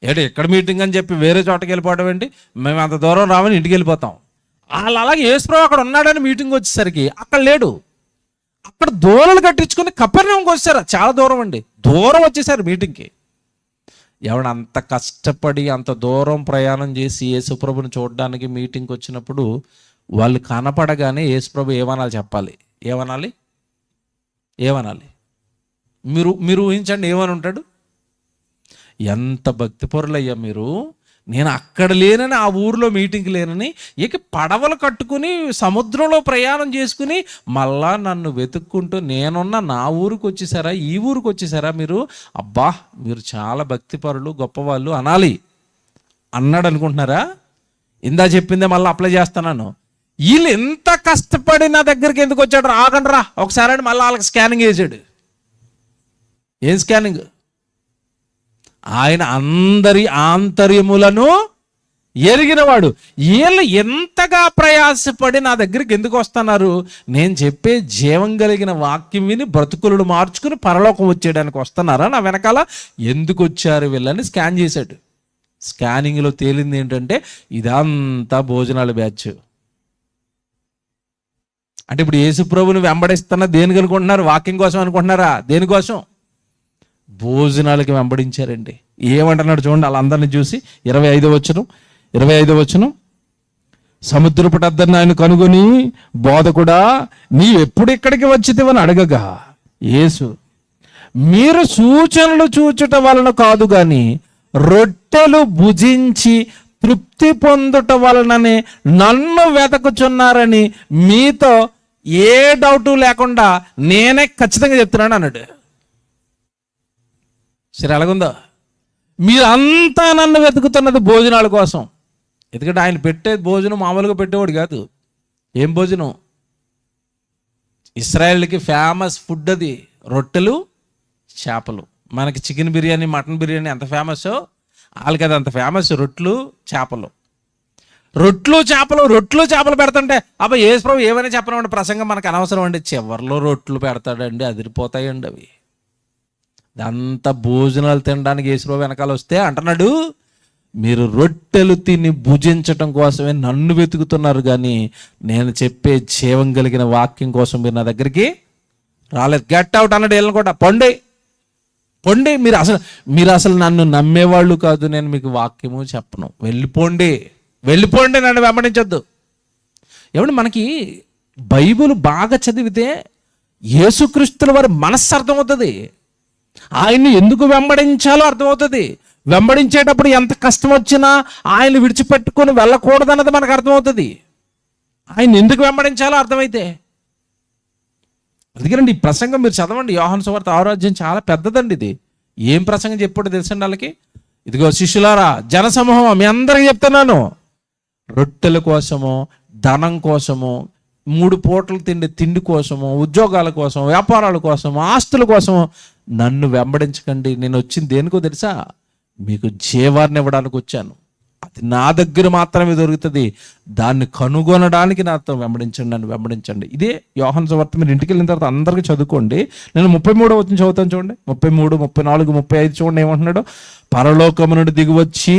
ఏంటి ఎక్కడ మీటింగ్ అని చెప్పి వేరే చోటకి వెళ్ళిపోవడం ఏంటి? మేము అంత దూరం రామని ఇంటికి వెళ్ళిపోతాం. వాళ్ళు అలాగే యేసుప్రభు అక్కడ ఉన్నాడని మీటింగ్ వచ్చేసరికి అక్కడ లేడు. అక్కడ దూరాలు కట్టించుకుని కపెర్నహూముకి వచ్చారు. చాలా దూరం అండి, దూరం వచ్చేసారు మీటింగ్కి. ఎవడు అంత కష్టపడి అంత దూరం ప్రయాణం చేసి యేసుప్రభుని చూడడానికి మీటింగ్కి వచ్చినప్పుడు వాళ్ళు కనపడగానే యేసుప్రభు ఏమనాలి చెప్పాలి? ఏమనాలి? మీరు ఊహించండి, ఏమని ఉంటాడు? ఎంత భక్తిపరులయ్యా మీరు! నేను అక్కడ లేనని, ఆ ఊరిలో మీటింగ్కి లేనని, ఇక పడవలు కట్టుకుని సముద్రంలో ప్రయాణం చేసుకుని మళ్ళా నన్ను వెతుక్కుంటూ నేనున్న నా ఊరికి వచ్చేసారా, ఈ ఊరికి వచ్చేసారా మీరు? అబ్బా, మీరు చాలా భక్తిపరులు, గొప్పవాళ్ళు అనాలి అన్నాడు అనుకుంటున్నారా? ఇందా చెప్పిందే మళ్ళీ అప్లై చేస్తున్నాను. వీళ్ళు ఎంత కష్టపడి నా దగ్గరికి ఎందుకు వచ్చాడు? ఆగండి రా ఒకసారి అని మళ్ళీ వాళ్ళకి స్కానింగ్ వేసాడు. ఏం స్కానింగ్? ఆయన అందరి ఆంతర్యములను ఎరిగినవాడు. వీళ్ళు ఎంతగా ప్రయాసపడి నా దగ్గరికి ఎందుకు వస్తున్నారు? నేను చెప్పే జీవం కలిగిన వాక్యం విని బ్రతుకులను మార్చుకుని పరలోకం వచ్చేయడానికి వస్తున్నారా నా వెనకాల? ఎందుకు వచ్చారు వీళ్ళని స్కాన్ చేశాడు. స్కానింగ్లో తేలింది ఏంటంటే ఇదంతా భోజనాల బ్యాచ్. అంటే ఇప్పుడు యేసుప్రభుని వెంబడిస్తున్నా దేనికి అనుకుంటున్నారు? వాక్యం కోసం అనుకుంటున్నారా? దేనికోసం? భోజనాలకి వెంబడించారండి. ఏమంటున్నాడు చూడండి వాళ్ళందరినీ చూసి. 25వ వచనం, సముద్రపు అద్దరిని ఆయన కనుగొని, బోధకుడా నీవెప్పుడు ఇక్కడికి వచ్చితివని అడగగా యేసు, మీరు సూచనలు చూచుట వలన కాదు గాని రొట్టెలు భుజించి తృప్తి పొందుట వలననే నన్ను వెతకుచున్నారని మీతో ఏ డౌటు లేకుండా నేనే ఖచ్చితంగా చెప్తున్నాను అన్నాడు. సరే, ఎలాగుందో? మీరంతా నన్ను వెతుకుతున్నది భోజనాల కోసం. ఎందుకంటే ఆయన పెట్టే భోజనం మామూలుగా పెట్టేవాడు కాదు. ఏం భోజనం? ఇశ్రాయేల్కి ఫేమస్ ఫుడ్ అది, రొట్టెలు చేపలు. మనకి చికెన్ బిర్యానీ, మటన్ బిర్యానీ ఎంత ఫేమస్, వాళ్ళకి అది అంత ఫేమస్. రొట్టెలు చేపలు పెడతంటే అబ్బా యేసుప్రభు ఏమైనా చెప్పనివ్వండి, ప్రసంగం మనకు అనవసరం అండి. చివర్లో రొట్టెలు పెడతాడండి, అదిరిపోతాయండి అవి. అంత భోజనాలు తినడానికి యేసుప్రభు వెనకాల వస్తే అంటున్నాడు, మీరు రొట్టెలు తిని భుజించటం కోసమే నన్ను వెతుకుతున్నారు కానీ నేను చెప్పే జీవం కలిగిన వాక్యం కోసం మీరు నా దగ్గరికి రాలేదు. గెట్ అవుట్ అన్నాడు. వీళ్ళని కూడా పొండి, మీరు అసలు నన్ను నమ్మేవాళ్ళు కాదు, నేను మీకు వాక్యము చెప్పను, వెళ్ళిపోండి, నన్ను వెంబడించొద్దు. ఏమంటే మనకి బైబిల్ బాగా చదివితే యేసుక్రీస్తుల వారి మనస్సు అర్థమవుతుంది, ఆయన్ని ఎందుకు వెంబడించాలో అర్థమవుతుంది. వెంబడించేటప్పుడు ఎంత కష్టం వచ్చినా ఆయన్ని విడిచిపెట్టుకొని వెళ్ళకూడదన్నది మనకు అర్థమవుతుంది. ఆయన ఎందుకు వెంబడించాలో అర్థమైతే. అందుకేనండి ఈ ప్రసంగం మీరు చదవండి. యోహాను సువార్త 6వ అధ్యాయం చాలా పెద్దదండి. ఇది ఏం ప్రసంగం చెప్పాడో తెలుసండి వాళ్ళకి? ఇదిగో శిష్యులారా, జనసమూహం, మీ అందరికీ చెప్తున్నాను, రొట్టెల కోసమో, ధనం కోసమో, 3 పూటలు తిండి కోసమో, ఉద్యోగాల కోసం, వ్యాపారాల కోసమో, ఆస్తుల కోసమో నన్ను వెంబడించకండి. నేను వచ్చింది దేనికో తెలుసా? మీకు జీవాన్ని ఇవ్వడానికి వచ్చాను. అది నా దగ్గర మాత్రమే దొరుకుతుంది. దాన్ని కనుగొనడానికి నాతో వెంబడించండి, నన్ను వెంబడించండి. ఇదే యోహాను సువార్త. మీరు ఇంటికి వెళ్ళిన తర్వాత అందరికీ చదువుకోండి. నేను 33వ వచనం చదువుతాను చూడండి. 33, 34, 35 చూడండి ఏమంటున్నాడు. పరలోకము నుండి దిగివచ్చి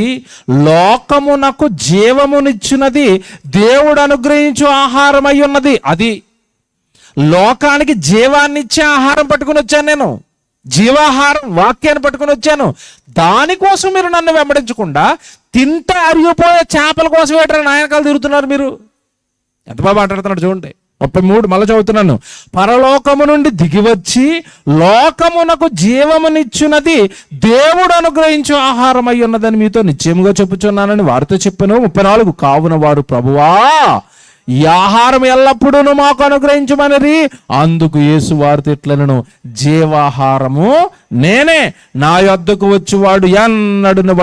లోకమునకు జీవమునిచ్చినది దేవుడు అనుగ్రహించు ఆహారం అయి ఉన్నది. అది లోకానికి జీవాన్ని ఇచ్చే ఆహారం పట్టుకుని వచ్చాను నేను. జీవాహారం వాక్యాన్ని పట్టుకుని వచ్చాను. దానికోసం మీరు నన్ను వెంబడించకుండా తింటే అరిగిపోయే చేపల కోసం ఏంటంటే నాయనకాలు తిరుగుతున్నారు మీరు. ఎంత బాగా మాట్లాడుతున్నాడు చూడండి. 33 మళ్ళీ చదువుతున్నాను. పరలోకము నుండి దిగివచ్చి లోకమునకు జీవమునిచ్చున్నది దేవుడు అనుగ్రహించు ఆహారం అయి ఉన్నదని మీతో నిశ్చయముగా చెప్పుచున్నానని వారితో చెప్పాను. 34 కావున వారు, ప్రభువా ఈ ఆహారం ఎల్లప్పుడూ మాకు అనుగ్రహించమని. అందుకు యేసు వారితో ఇట్లనెను, జీవాహారము నేనే, నా యొద్దకు వచ్చి వాడు ఎన్నడును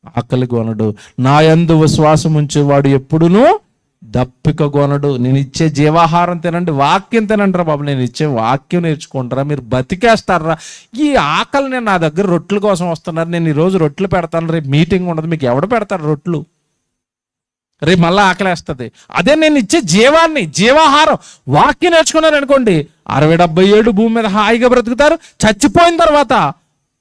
ఆకలి కొనడు. నా యందు విశ్వాసం ఉంచేవాడు ఎప్పుడునూ దప్పిక కొనడు. నేను ఇచ్చే జీవాహారం తినండి, వాక్యం తినండి రా బాబు, నేను ఇచ్చే వాక్యం నేర్చుకుంటారా, మీరు బతికేస్తారా. ఈ ఆకలి, నేను నా దగ్గర రొట్టెల కోసం వస్తున్నారు, నేను ఈరోజు రొట్టెలు పెడతాను, రేపు మీటింగ్ ఉండదు, మీకు ఎవడు పెడతారు రొట్టెలు, రేపు మళ్ళీ ఆకలేస్తుంది. అదే నేను ఇచ్చే జీవాహారం వాక్యం నేర్చుకున్నారు అనుకోండి, 60-70 ఏళ్ళు భూమి మీద హాయిగా బ్రతుకుతారు. చచ్చిపోయిన తర్వాత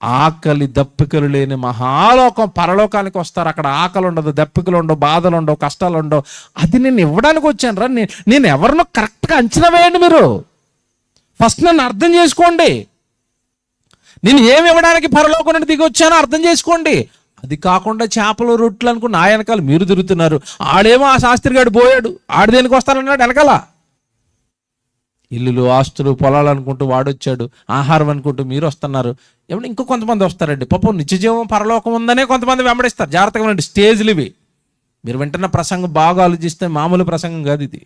ఆకలి దప్పికలు లేని మహాలోకం, పరలోకానికి వస్తారు. అక్కడ ఆకలి ఉండదు, దప్పికలు ఉండవు, బాధలు ఉండవు, కష్టాలు ఉండవు. అది నేను ఇవ్వడానికి వచ్చాను రా. నేను ఎవరినో కరెక్ట్గా అంచనా వేయండి. మీరు ఫస్ట్ నన్ను అర్థం చేసుకోండి. నేను ఏమి ఇవ్వడానికి పరలోకం నుండి దిగి వచ్చానో అర్థం చేసుకోండి. అది కాకుండా చేపలు రొట్టెలు అనుకున్న ఆ వెనకాల మీరు తిరుగుతున్నారు. ఆడేమో ఆ శాస్త్రి గారు పోయాడు, ఆడు దేనికి వస్తానన్నాడు వెనకాల. ఇల్లులు, ఆస్తులు, పొలాలు అనుకుంటూ వాడొచ్చాడు, ఆహారం అనుకుంటూ మీరు వస్తున్నారు. ఏమన్నా ఇంకో కొంతమంది వస్తారండి, పాపం నిత్యజీవం పరలోకం ఉందనే కొంతమంది వెంబడిస్తారు. జాగ్రత్తగా ఉండండి, స్టేజ్లు ఇవి. మీరు వింటున్న ప్రసంగం బాగా ఆలోచిస్తే మామూలు ప్రసంగం కాదు ఇది.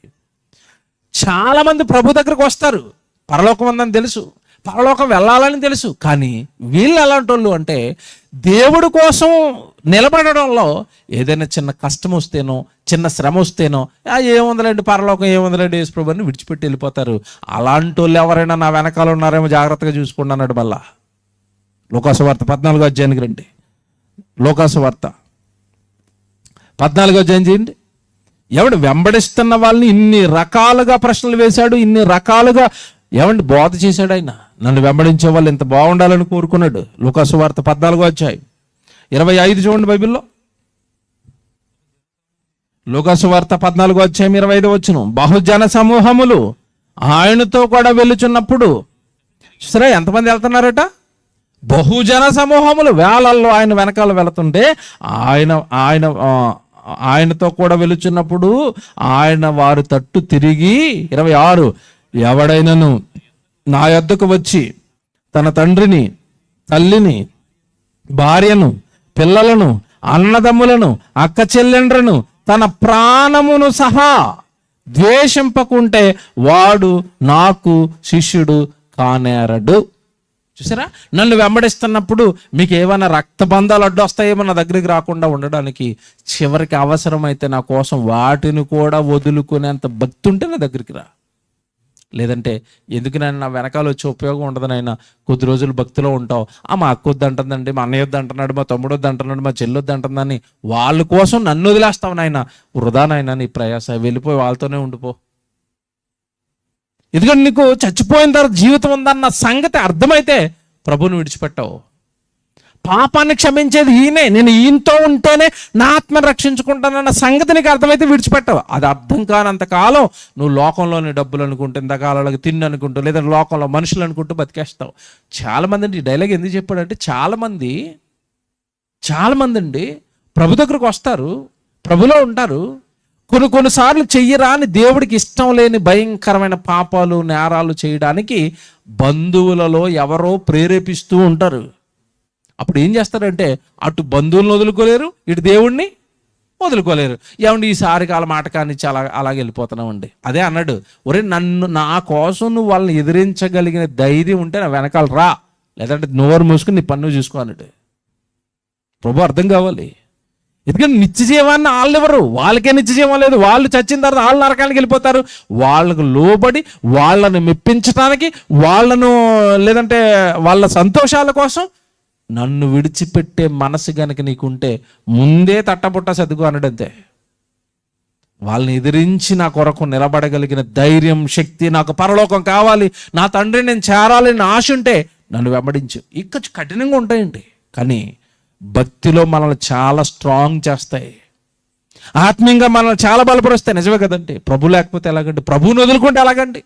చాలామంది ప్రభు దగ్గరకు వస్తారు, పరలోకం ఉందని తెలుసు, పరలోకం వెళ్ళాలని తెలుసు. కానీ వీళ్ళు ఎలాంటి వాళ్ళు అంటే, దేవుడి కోసం నిలబడడంలో ఏదైనా చిన్న కష్టం వస్తేనో, చిన్న శ్రమ వస్తేనో, ఏముందలేండి పరలోకం, ఏముందలేండి యేసు ప్రభువుని విడిచిపెట్టి వెళ్ళిపోతారు. అలాంటి వాళ్ళు ఎవరైనా నా వెనకాల ఉన్నారేమో జాగ్రత్తగా చూసుకోండి అన్నాడు. మళ్ళా లోకాసు వార్త 14వ అధ్యాయానికి రండి. లోకాసు వార్త 14వ అధ్యాయం చేయండి. ఎవడు వెంబడిస్తున్న వాళ్ళని ఇన్ని రకాలుగా ప్రశ్నలు వేశాడు, ఇన్ని రకాలుగా ఏమండి బోధ చేశాడు ఆయన. నన్ను వెంబడించే వాళ్ళు ఇంత బాగుండాలని కోరుకున్నాడు. లోకాసు వార్త 14వ అధ్యాయం 25 చూడండి బైబిల్లో. లోకాసు వార్త 14వ అధ్యాయం 25 వచనం. బహుజన సమూహములు ఆయనతో కూడా వెళ్ళుచున్నప్పుడు, సరే ఎంతమంది వెళ్తున్నారట? బహుజన సమూహములు వేలల్లో ఆయన వెనకాల వెళుతుంటే, ఆయనతో కూడా వెళుచున్నప్పుడు ఆయన వారి తట్టు తిరిగి 26, ఎవడైనను నా యొద్దకు వచ్చి తన తండ్రిని, తల్లిని, భార్యను, పిల్లలను, అన్నదమ్ములను, అక్క చెల్లెండ్రను, తన ప్రాణమును సహా ద్వేషింపకుంటే వాడు నాకు శిష్యుడు కానేరడు. చూసారా, నన్ను వెంబడిస్తున్నప్పుడు మీకు ఏమైనా రక్తబంధాలు అడ్డు వస్తాయేమో నా దగ్గరికి రాకుండా ఉండడానికి, చివరికి అవసరమైతే నా కోసం వాటిని కూడా వదులుకునేంత భక్తి ఉంటే నా దగ్గరికి రా. లేదంటే ఎందుకు నేను నా వెనకాల వచ్చే ఉపయోగం ఉండదు నాయన, కొద్ది రోజులు భక్తిలో ఉంటావు, మా అక్క వద్దు అంటుందండి, మా అన్నయ్య వద్దు అంటున్నాడు, మా తమ్ముడు వద్దు అంటున్నాడు, మా చెల్లి వద్దు అంటుందని వాళ్ళ కోసం నన్ను వదిలేస్తావు నాయన. వృధా నాయన నీ ప్రయాస, వెళ్ళిపోయి వాళ్ళతోనే ఉండిపో. ఎందుకంటే నీకు చచ్చిపోయిన తర్వాత జీవితం ఉందన్న సంగతి అర్థమైతే ప్రభువుని విడిచిపెట్టావు. పాపాన్ని క్షమించేది ఈయనే, నేను ఈయనతో ఉంటేనే నా ఆత్మను రక్షించుకుంటానన్న సంగతి నీకు అర్థమైతే విడిచిపెట్టావు. అది అర్థం కానంత కాలం నువ్వు లోకంలోని డబ్బులు అనుకుంటూ, ఇంతకాలాలకు తిండి అనుకుంటూ, లేదా లోకంలో మనుషులు అనుకుంటూ బతికేస్తావు. చాలామంది ఈ డైలాగ్ ఎందుకు చెప్పాడంటే, చాలామంది అండి ప్రభు దగ్గరకు వస్తారు, ప్రభులో ఉంటారు, కొన్నిసార్లు చెయ్యరా అని దేవుడికి ఇష్టం లేని భయంకరమైన పాపాలు, నేరాలు చేయడానికి బంధువులలో ఎవరో ప్రేరేపిస్తూ ఉంటారు. అప్పుడు ఏం చేస్తారంటే, అటు బంధువులను వదులుకోలేరు, ఇటు దేవుణ్ణి వదులుకోలేరు. ఏమండి ఈసారి కాల మాట కానిచ్చి అలాగే వెళ్ళిపోతున్నామండి. అదే అన్నాడు, ఒరే నా కోసం నువ్వు వాళ్ళని ఎదిరించగలిగిన ధైర్యం ఉంటే నా వెనకాల రా, లేదంటే నోరు మూసుకుని నీ పన్ను చూసుకో అన్నాడు. ప్రభు అర్థం కావాలి. ఎందుకంటే నిత్య జీవాన్ని వాళ్ళు ఎవరు, వాళ్ళకే నిత్య జీవం లేదు. వాళ్ళు చచ్చిన తర్వాత వాళ్ళు నరకానికి వెళ్ళిపోతారు. వాళ్ళకు లోబడి వాళ్ళని మెప్పించడానికి, వాళ్ళను లేదంటే వాళ్ళ సంతోషాల కోసం నన్ను విడిచిపెట్టే మనసు గనక నీకుంటే ముందే తట్టబుట్ట సర్దుకో అన్నాడంతే. వాళ్ళని ఎదిరించి నా కొరకు నిలబడగలిగిన ధైర్యం, శక్తి, నాకు పరలోకం కావాలి, నా తండ్రి నేను చేరాలని ఆశ ఉంటే నన్ను వెంబడించు. ఇక కఠినంగా ఉంటాయండి, కానీ భక్తిలో మనల్ని చాలా స్ట్రాంగ్ చేస్తాయి, ఆత్మీయంగా మనల్ని చాలా బలపరుస్తాయి. నిజమే కదండి. ప్రభు లేకపోతే ఎలాగండి, ప్రభువుని వదులుకుంటే ఎలాగండి?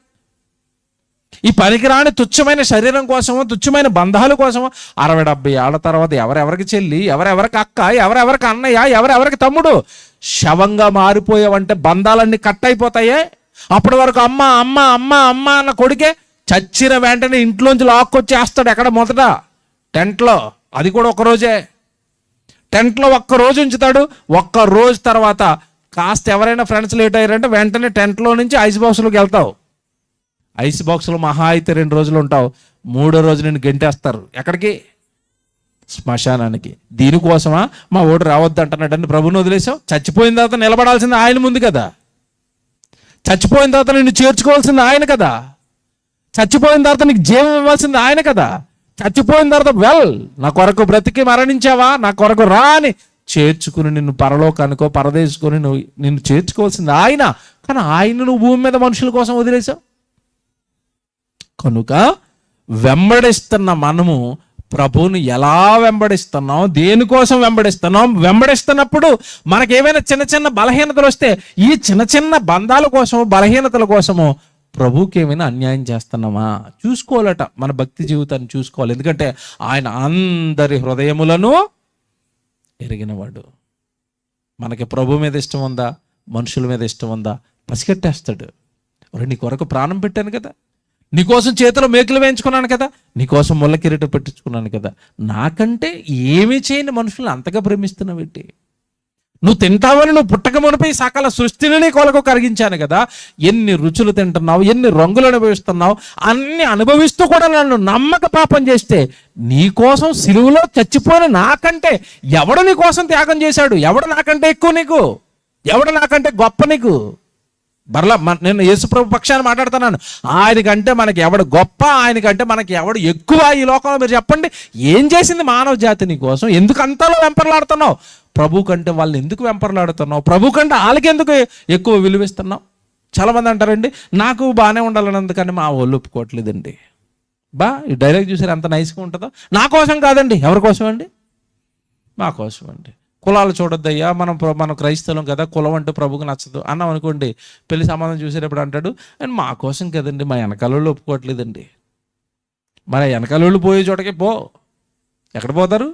ఈ పనికిరాని తుచ్చమైన శరీరం కోసమో, తుచ్చమైన బంధాల కోసమో 60-70 ఏళ్ల తర్వాత ఎవరెవరికి చెల్లి, ఎవరెవరికి అక్క, ఎవరెవరికి అన్నయ్య, ఎవరెవరికి తమ్ముడు శవంగా మారిపోయావంటే బంధాలన్నీ కట్ అయిపోతాయే. అప్పటి వరకు అమ్మ అమ్మ అమ్మ అమ్మ అన్న కొడుకే చచ్చిన వెంటనే ఇంట్లోంచి లాక్కొచ్చేస్తాడు. ఎక్కడ? మొదట టెంట్లో, అది కూడా ఒక్కరోజే. టెంట్లో ఒక్కరోజు ఉంచుతాడు. ఒక్కరోజు తర్వాత కాస్త ఎవరైనా ఫ్రెండ్స్ లేట్ అయ్యారంటే వెంటనే టెంట్లో నుంచి ఐస్ బాక్స్లోకి వెళ్తావు. ఐస్ బాక్స్లో మహా అయితే 2 రోజులు ఉంటావు, 3వ రోజు నేను గెంటేస్తారు. ఎక్కడికి? శ్మశానానికి. దీనికోసమా మా ఓటు రావద్దు అంటున్నాడని ప్రభుని వదిలేసావు? చచ్చిపోయిన తర్వాత నిలబడాల్సింది ఆయన ముందు కదా, చచ్చిపోయిన తర్వాత నిన్ను చేర్చుకోవాల్సింది ఆయన కదా, చచ్చిపోయిన తర్వాత నీకు జీవం ఇవ్వాల్సింది ఆయన కదా. చచ్చిపోయిన తర్వాత నా కొరకు బ్రతికి మరణించావా, నా కొరకు రా అని చేర్చుకుని నిన్ను పరలోకానికో పరదేశుకొని నిన్ను చేర్చుకోవాల్సింది ఆయన. కానీ ఆయన నువ్వు భూమి మీద మనుషుల కోసం వదిలేసావు. కనుక వెంబడిస్తున్న మనము ప్రభువుని ఎలా వెంబడిస్తున్నాం, దేనికోసం వెంబడిస్తున్నాం, వెంబడిస్తున్నప్పుడు మనకేమైనా చిన్న చిన్న బలహీనతలు వస్తే ఈ చిన్న చిన్న బంధాల కోసము బలహీనతల కోసము ప్రభువుకి ఏమైనా అన్యాయం చేస్తున్నామా చూసుకోవాలట. మన భక్తి జీవితాన్ని చూసుకోవాలి. ఎందుకంటే ఆయన అందరి హృదయములను ఎరిగినవాడు. మనకి ప్రభు మీద ఇష్టం ఉందా, మనుషుల మీద ఇష్టం ఉందా పసిగట్టేస్తాడు. నీ కొరకు ప్రాణం పెట్టాను కదా, నీకోసం చేతిలో మేకులు వేయించుకున్నాను కదా, నీకోసం ముళ్ళ కిరీటం పెట్టించుకున్నాను కదా, నాకంటే ఏమీ చేయని మనుషులను అంతగా ప్రేమిస్తున్నావేంటి? నువ్వు తింటావని నువ్వు పుట్టక మునిపై సకల సృష్టిని నీ కొరకు కరిగించాను కదా. ఎన్ని రుచులు తింటున్నావు, ఎన్ని రంగులు అనుభవిస్తున్నావు, అన్ని అనుభవిస్తూ కూడా నన్ను నమ్మక పాపం చేస్తే నీకోసం సిలువలో చచ్చిపోయిన నాకంటే ఎవడు నీ కోసం త్యాగం చేశాడు? ఎవడు నాకంటే ఎక్కువ నీకు? ఎవడు నాకంటే గొప్ప నీకు? నేను యేసుప్రభు పక్షాన్ని మాట్లాడుతున్నాను. ఆయనకంటే మనకి ఎవడు గొప్ప, ఆయనకంటే మనకి ఎవడు ఎక్కువ ఈ లోకంలో? మీరు చెప్పండి, ఏం చేసింది మానవ జాతి నీ కోసం? ఎందుకు అంతలో వెంపర్లాడుతున్నావు? ప్రభు కంటే వాళ్ళని ఎందుకు వెంపర్లాడుతున్నావు? ప్రభు కంటే వాళ్ళకి ఎందుకు ఎక్కువ విలువిస్తున్నావు? చాలామంది అంటారండి, నాకు బాగానే ఉండాలన్నందుకని మా వాళ్ళు ఒప్పుకోవట్లేదండి. ఈ డైలాగ్ చూసారు ఎంత నైస్గా ఉంటుందో. నా కోసం కాదండి, ఎవరి కోసం అండి? మా కోసం అండి. కులాలు చూడొద్దయ్యా, మనం క్రైస్తవం కదా, కులం అంటే ప్రభుకు నచ్చదు అన్నాం అనుకోండి. పెళ్లి సంబంధం చూసేటప్పుడు అంటాడు, అండ్ మా కోసం కదండి, మా వెనకాల ఒప్పుకోవట్లేదండి. మరి వెనకాల పోయే చోటకి ఎక్కడ పోతారు?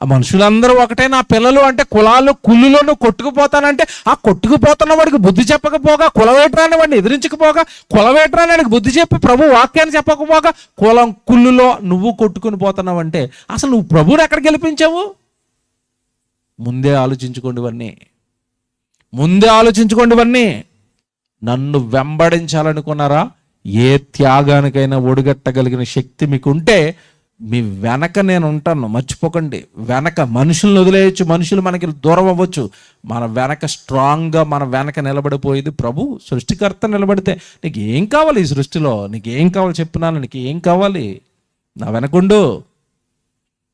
ఆ మనుషులందరూ ఒకటే నా పిల్లలు అంటే కులాలు కుళ్ళులో నువ్వు కొట్టుకుపోతానంటే ఆ కొట్టుకుపోతున్న వాడికి బుద్ధి చెప్పకపోగా, కులవేటరాని వాడిని ఎదిరించకపోగా, కులవేటరాని వాడికి బుద్ధి చెప్పి ప్రభు వాక్యాన్ని చెప్పకపోగా కులం కుళ్ళులో నువ్వు కొట్టుకుని పోతున్నావు అంటే అసలు నువ్వు ప్రభువుని ఎక్కడ గెలిపించావు? ముందే ఆలోచించుకోండి. నన్ను వెంబడించాలనుకున్నారా? ఏ త్యాగానికైనా ఒడిగట్టగలిగిన శక్తి మీకుంటే మీ వెనక నేను ఉంటాను, మర్చిపోకండి. వెనక మనుషులను వదిలేయచ్చు, మనుషులు మనకి దూరం అవ్వచ్చు, మన వెనక స్ట్రాంగ్గా మన వెనక నిలబడిపోయేది ప్రభు సృష్టికర్త నిలబడితే. నీకు ఏం కావాలి ఈ సృష్టిలో? నీకు ఏం కావాలి చెప్పున్నాను, నీకు ఏం కావాలి? నా వెనకుండు,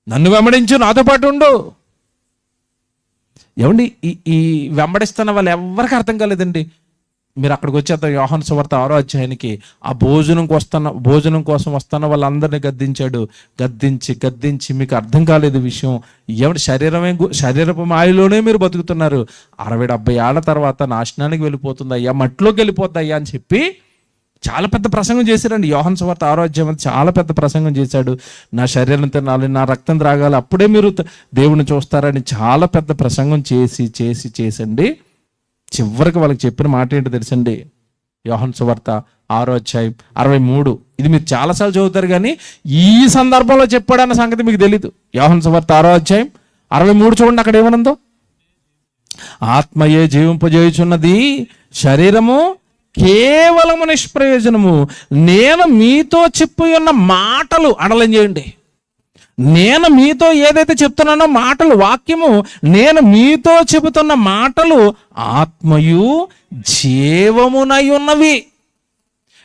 నన్ను వెంబడించు, నాతో పాటు ఉండు. ఏమండి, ఈ వెంబడిస్తున్న వాళ్ళు ఎవరికి అర్థం కాలేదండి. మీరు అక్కడికి వచ్చేద్దాం యోహాను సువార్త 6వ అధ్యాయానికి. ఆ భోజనం కోసం వస్తున్న వాళ్ళందరినీ గద్దించి మీకు అర్థం కాలేదు విషయం. ఏమంటే శరీరపు మాయలోనే మీరు బతుకుతున్నారు. 60-70 ఏళ్ల తర్వాత నాశనానికి వెళ్ళిపోతుంది అయ్యా, మట్టిలోకి వెళ్ళిపోద్ది అయ్యా అని చెప్పి చాలా పెద్ద ప్రసంగం చేశారండి. యోహాను సువార్త 6వ అధ్యాయం చాలా పెద్ద ప్రసంగం చేశాడు. నా శరీరం తినాలి, నా రక్తం త్రాగాలి, అప్పుడే మీరు దేవుని చూస్తారని చాలా పెద్ద ప్రసంగం చేసండి. చివరికి వాళ్ళకి చెప్పిన మాట ఏంటో తెలుసండి? యోహాను సువార్త 6వ అధ్యాయం 63. ఇది మీరు చాలాసార్లు చదువుతారు కానీ ఈ సందర్భంలో చెప్పాడన్న సంగతి మీకు తెలీదు. యోహాను సువార్త 6వ అధ్యాయం 63 చూడండి, అక్కడ ఏమనుందో. ఆత్మయే జీవింపజేయుచున్నది, శరీరము కేవలము నిష్ప్రయోజనము. నేను మీతో చెప్పి ఉన్న మాటలు అండర్లైన్ చేయండి. నేను మీతో ఏదైతే చెప్తున్నానో మాటలు, వాక్యము, నేను మీతో చెబుతున్న మాటలు ఆత్మయు జీవమునై ఉన్నవి.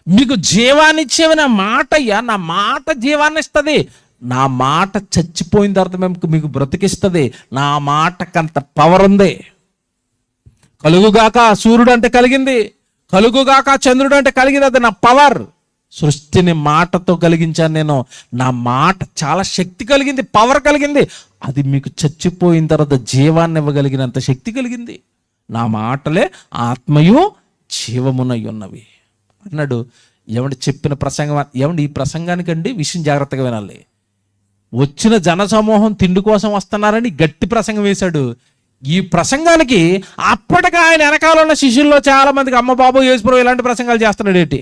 మీకు జీవాన్నిచ్చేవి నా మాట అయ్యా. నా మాట జీవాన్ని ఇస్తుంది. నా మాట చచ్చిపోయిన తర్వాత మీకు బ్రతికిస్తుంది. నా మాటకంత పవర్ ఉంది. కలుగుగాక సూర్యుడు అంటే కలిగింది, కలుగుగాక చంద్రుడు అంటే కలిగింది. అది నా పవర్. సృష్టిని మాటతో కలిగించాను నేను. నా మాట చాలా శక్తి కలిగింది, పవర్ కలిగింది. అది మీకు చచ్చిపోయిన తర్వాత జీవాన్ని ఇవ్వగలిగినంత శక్తి కలిగింది. నా మాటలే ఆత్మయు జీవమునై ఉన్నవి అన్నాడు. ఏమంటే చెప్పిన ప్రసంగం, ఏమంటే ఈ ప్రసంగానికండి విషయం జాగ్రత్తగా వినాలి. వచ్చిన జన సమూహం తిండి కోసం వస్తున్నారని గట్టి ప్రసంగం వేశాడు. ఈ ప్రసంగానికి అప్పటికి ఆయన వెనకాల ఉన్న శిష్యుల్లో చాలా మందికి అమ్మ బాబు యేసుప్రభు ఇలాంటి ప్రసంగాలు చేస్తున్నాడు ఏంటి?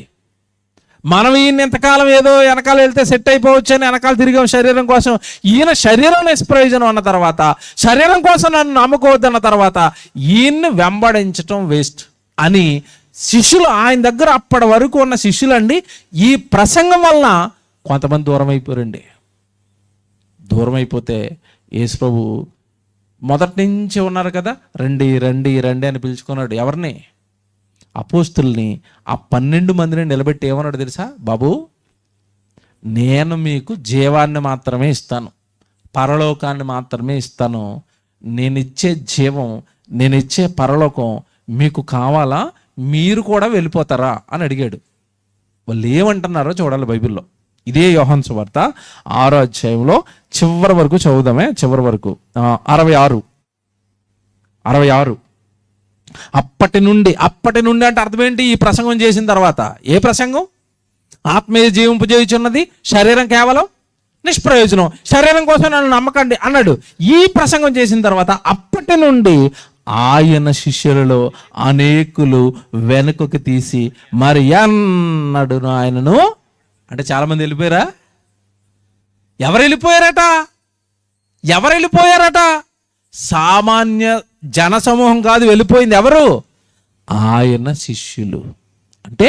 మనం ఈయన ఎంతకాలం ఏదో వెనకాల వెళ్తే సెట్ అయిపోవచ్చు అని వెనకాల తిరిగాం శరీరం కోసం. ఈయన శరీరం నిష్ప్రయోజనం అన్న తర్వాత, శరీరం కోసం నన్ను నమ్ముకోవద్దన్న తర్వాత ఈయన్ని వెంబడించటం వేస్ట్ అని శిష్యులు, ఆయన దగ్గర అప్పటి వరకు ఉన్న శిష్యులండి ఈ ప్రసంగం వలన కొంతమంది దూరం అయిపోయారండి. దూరం అయిపోతే యేసు ప్రభు మొదటి నుంచి ఉన్నారు కదా, రండి రండి రండి అని పిలుచుకున్నాడు. ఎవరిని? అపోస్తుల్ని. ఆ 12 మందిని నిలబెట్టి ఏమన్నాడు తెలుసా? బాబు, నేను మీకు జీవాన్ని మాత్రమే ఇస్తాను, పరలోకాన్ని మాత్రమే ఇస్తాను. నేనిచ్చే జీవం, నేనిచ్చే పరలోకం మీకు కావాలా? మీరు కూడా వెళ్ళిపోతారా అని అడిగాడు. వాళ్ళు ఏమంటున్నారో చూడాలి బైబిల్లో. ఇదే యోహాను సువార్త 6వ అధ్యాయంలో చివరి వరకు చదువుదామే. చివరి వరకు 66. అప్పటి నుండి అంటే అర్థం ఏంటి? ఈ ప్రసంగం చేసిన తర్వాత. ఏ ప్రసంగం? ఆత్మీయ జీవింపు చేయుచున్నది, శరీరం కేవలం నిష్ప్రయోజనం, శరీరం కోసం నన్ను నమ్మకండి అన్నాడు. ఈ ప్రసంగం చేసిన తర్వాత అప్పటి నుండి ఆయన శిష్యులలో అనేకులు వెనుకకు తీసి మరి అన్నాడును ఆయనను. అంటే చాలామంది వెళ్ళిపోయారా? ఎవరు వెళ్ళిపోయారట? సామాన్య జనసమూహం కాదు వెళ్ళిపోయింది. ఎవరు? ఆయన శిష్యులు. అంటే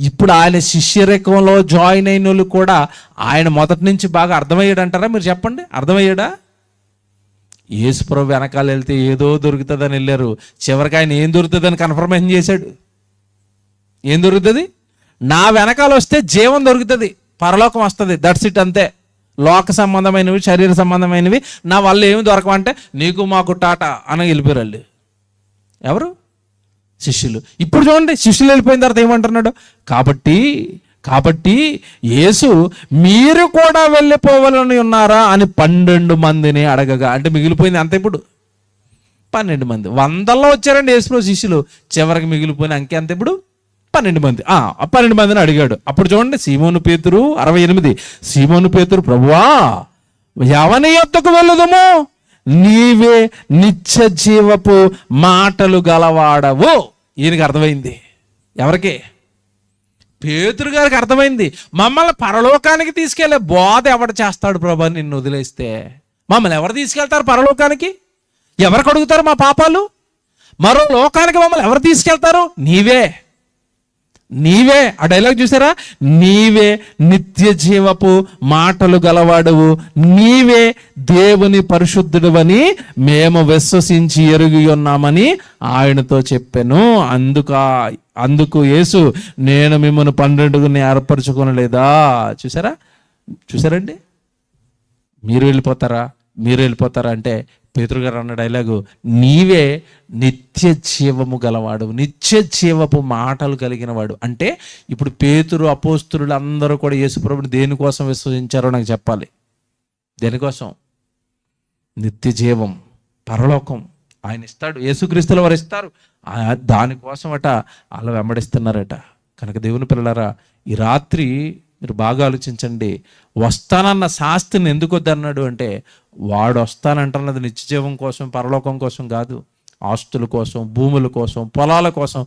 ఇప్పుడు ఆయన శిష్యరేఖంలో జాయిన్ అయిన వాళ్ళు కూడా ఆయన మొదటి నుంచి బాగా అర్థమయ్యాడు అంటారా? మీరు చెప్పండి, అర్థమయ్యాడా? యేసుప్రభు వెనకాల వెళ్తే ఏదో దొరుకుతుందని వెళ్ళారు. చివరికి ఆయన ఏం దొరుకుతుందని కన్ఫర్మేషన్ చేశాడు. ఏం దొరుకుతుంది? నా వెనకాల వస్తే జీవం దొరుకుతుంది, పరలోకం వస్తుంది, దట్స్ ఇట్, అంతే. లోక సంబంధమైనవి, శరీర సంబంధమైనవి నా వల్ల ఏమి దొరకమంటే నీకు మాకు టాటా అని వెళ్ళిపోయారు వాళ్ళు. ఎవరు? శిష్యులు. ఇప్పుడు చూడండి, శిష్యులు వెళ్ళిపోయిన తర్వాత ఏమంటున్నాడు? కాబట్టి యేసు మీరు కూడా వెళ్ళిపోవాలని ఉన్నారా అని 12 మందిని అడగగా, అంటే మిగిలిపోయింది అంత ఇప్పుడు 12 మంది. 100లో వచ్చారండి యేసులో శిష్యులు, చివరికి మిగిలిపోయిన అంకె అంత ఇప్పుడు 12 మంది. 12 మందిని అడిగాడు. అప్పుడు చూడండి, సీమోను పేతురు 68. సీమోను పేతురు, ప్రభువా ఎవని యొద్దకు వెళ్ళుదుము? నీవే నిత్య జీవపు మాటలు గలవాడవు. ఈయనకి అర్థమైంది. ఎవరికి? పేతురు గారికి అర్థమైంది. మమ్మల్ని పరలోకానికి తీసుకెళ్లే బోధ ఎవడు చేస్తాడు ప్రభు? నిన్ను వదిలేస్తే మమ్మల్ని ఎవరు తీసుకెళ్తారు పరలోకానికి? ఎవరికి అడుగుతారు మా పాపాలు? మరో లోకానికి మమ్మల్ని ఎవరు తీసుకెళ్తారు? నీవే. ఆ డైలాగ్ చూసారా? నీవే నిత్య జీవపు మాటలు గలవాడువు, నీవే దేవుని పరిశుద్ధుడువని మేము విశ్వసించి ఎరిగి ఉన్నామని ఆయనతో చెప్పాను. అందుకు యేసు, నేను మిమ్మల్ని 12 ఏర్పరచుకోనలేదా? చూసారండి? మీరు వెళ్ళిపోతారా అంటే పేతురు గారు అన్న డైలాగు, నీవే నిత్య జీవము గలవాడు, నిత్య జీవపు మాటలు కలిగిన వాడు. అంటే ఇప్పుడు పేతురు, అపోస్తులు అందరూ కూడా యేసుప్రభుని దేనికోసం విశ్వసించారో నాకు చెప్పాలి. దేనికోసం? నిత్య జీవం, పరలోకం ఆయన ఇస్తాడు, యేసుక్రీస్తుల వారు ఇస్తారు. దానికోసం అలా వెంబడిస్తున్నారట. కనుక దేవుని పిల్లలారా, ఈ రాత్రి మీరు బాగా ఆలోచించండి. వస్తానన్న శాస్త్రిని ఎందుకు వద్దన్నాడు అంటే, వాడు వస్తానంటున్నది నిత్య జీవం కోసం, పరలోకం కోసం కాదు. ఆస్తుల కోసం, భూముల కోసం, పొలాల కోసం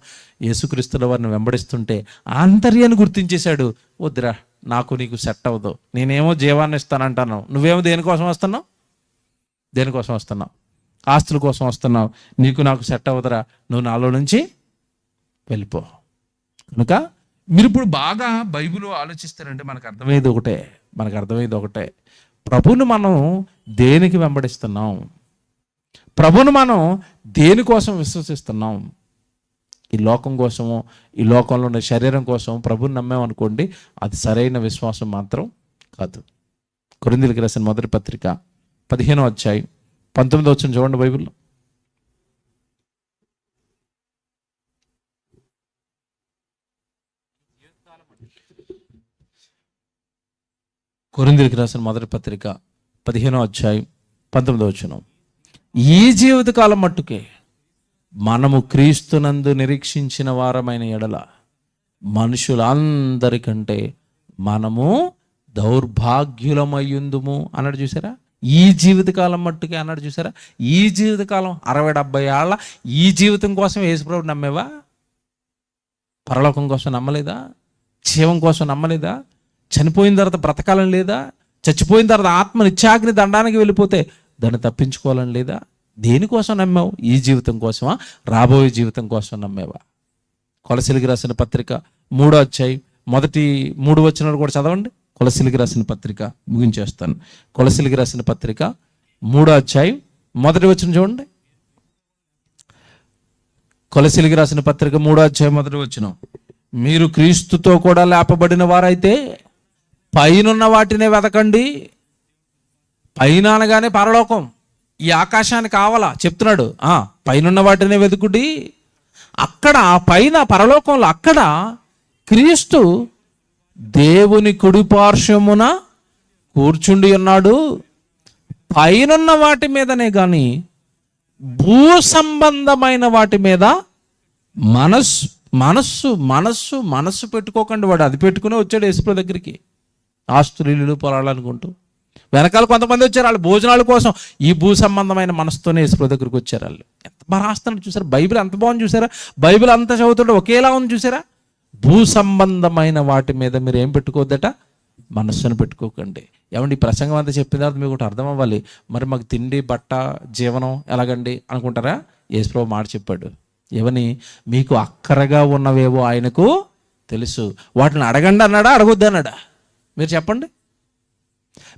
యేసుక్రీస్తుల వారిని వెంబడిస్తుంటే ఆంతర్యాన్ని గుర్తించేశాడు. వద్దురా, నాకు నీకు సెట్ అవ్వదు, నేనేమో జీవాన్ని ఇస్తానంటాను, నువ్వేమో దేనికోసం వస్తున్నావు? ఆస్తుల కోసం వస్తున్నావు, నీకు నాకు సెట్ అవ్వదురా, నువ్వు నాలో నుంచి వెళ్ళిపో. కనుక మీరు ఇప్పుడు బాగా బైబిల్ ఆలోచిస్తారంటే మనకు అర్థమయ్యేది ఒకటే, ప్రభువును మనం దేనికి వెంబడిస్తున్నాం? ప్రభువును మనం దేనికోసం విశ్వసిస్తున్నాం? ఈ లోకం కోసమో, ఈ లోకంలో ఉన్న శరీరం కోసం ప్రభువుని నమ్మామనుకోండి, అది సరైన విశ్వాసం మాత్రం కాదు. కొరింథీయులకు రాసిన మొదటి పత్రిక 15వ అధ్యాయం 19వ వచనం చూడండి బైబిల్లో. కొరింథీయులకు రాసిన మొదటి పత్రిక 15వ అధ్యాయం 19వ వచనం. ఈ జీవితకాలం మట్టుకే మనము క్రీస్తునందు నిరీక్షించిన వారమైన ఎడల మనుషులందరికంటే మనము దౌర్భాగ్యులమయ్యుందుము అన్నాడు. చూసారా? ఈ జీవితకాలం మట్టుకే అన్నాడు. చూసారా? ఈ జీవితకాలం 60-70 ఏళ్ళ ఈ జీవితం కోసం యేసుప్రభువు నమ్మేవా? పరలోకం కోసం నమ్మలేదా? జీవం కోసం నమ్మలేదా? చనిపోయిన తర్వాత బ్రతకాలని లేదా? చచ్చిపోయిన తర్వాత ఆత్మ నిత్యాగ్ని దండానికి వెళ్ళిపోతే దాన్ని తప్పించుకోవాలని లేదా? దేనికోసం నమ్మావు? ఈ జీవితం కోసమా? రాబోయే జీవితం కోసం నమ్మేవా? కొలసీలకు రాసిన పత్రిక 3వ అధ్యాయం మొదటి 3 వచనాలు కూడా చదవండి. కొలసీలకు రాసిన పత్రిక ముగించేస్తాను. కొలసీలకు రాసిన పత్రిక 3వ అధ్యాయం 1వ వచనం చూడండి. కొలసీలకు రాసిన పత్రిక 3వ అధ్యాయం 1వ వచనం. మీరు క్రీస్తుతో కూడా లేపబడిన వారైతే పైనున్న వాటినే వెతకండి. పైన అనగానే పరలోకం, ఈ ఆకాశానికి కావాలా చెప్తున్నాడు. పైనున్న వాటినే వెతుకుడి. అక్కడ పైన పరలోకంలో అక్కడ క్రీస్తు దేవుని కుడి పార్శ్వమున కూర్చుండి ఉన్నాడు. పైనున్న వాటి మీదనే కానీ భూ సంబంధమైన వాటి మీద మనస్సు మనస్సు మనస్సు మనస్సు పెట్టుకోకండి. వాడు అది పెట్టుకునే వచ్చాడు యేసుప్రభు దగ్గరికి, ఆస్తులు ఇల్లులు పొలాలు అనుకుంటూ. వెనకాల కొంతమంది వచ్చారు వాళ్ళ భోజనాల కోసం. ఈ భూ సంబంధమైన మనసుతోనే యేసుప్రభు దగ్గరికి వచ్చారు వాళ్ళు. ఎంత బాగా రాస్తున్నాడు చూసారా, బైబిల్ ఎంత బాగుంది చూసారా, బైబిల్ అంతా చదువుతుంటే ఒకేలా ఉంది చూసారా. భూ సంబంధమైన వాటి మీద మీరు ఏం పెట్టుకోవద్దట, మనస్సును పెట్టుకోకండి. ఏమండి, ఈ ప్రసంగం అంతా చెప్పిన తర్వాత మీకు ఒకటి అర్థం అవ్వాలి. మరి మాకు తిండి బట్ట జీవనం ఎలాగండి అనుకుంటారా? యేసుప్రభు మాట చెప్పాడు. ఏమని? మీకు అక్కరగా ఉన్నవేవో ఆయనకు తెలుసు, వాటిని అడగండి అన్నాడా, అడగొద్దు అన్నాడా? మీరు చెప్పండి.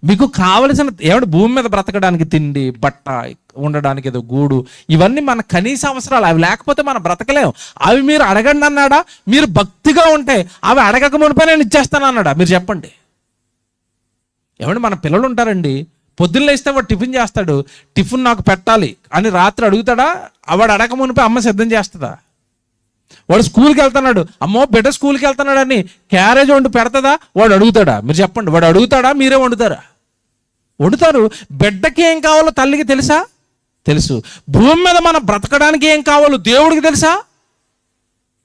మీకు కావలసిన ఏమంటే భూమి మీద బ్రతకడానికి తిండి బట్ట, ఉండడానికి ఏదో గూడు, ఇవన్నీ మన కనీస అవసరాలు. అవి లేకపోతే మనం బ్రతకలేం. అవి మీరు అడగండి అన్నాడా? మీరు భక్తిగా ఉంటే అవి అడగక మునిపే నేను ఇచ్చేస్తాను అన్నాడా? మీరు చెప్పండి. ఏమంటే మన పిల్లలు ఉంటారండి, పొద్దున్న లేస్తే వాడు టిఫిన్ చేస్తాడు, టిఫిన్ నాకు పెట్టాలి అని రాత్రి అడుగుతాడా? వాడు అడగక మునిపే అమ్మ సిద్ధం చేస్తుందా? వాడు స్కూల్కి వెళ్తున్నాడు, అమ్మో బిడ్డ స్కూల్కి వెళ్తున్నాడని క్యారేజ్ వండి పెడతాదా? వాడు అడుగుతాడా? మీరు చెప్పండి. వాడు అడుగుతాడా? మీరే వండుతారా? వండుతారు. బిడ్డకి ఏం కావాలో తల్లికి తెలుసా? తెలుసు. భూమి మీద మనం బ్రతకడానికి ఏం కావాలో దేవుడికి తెలుసా?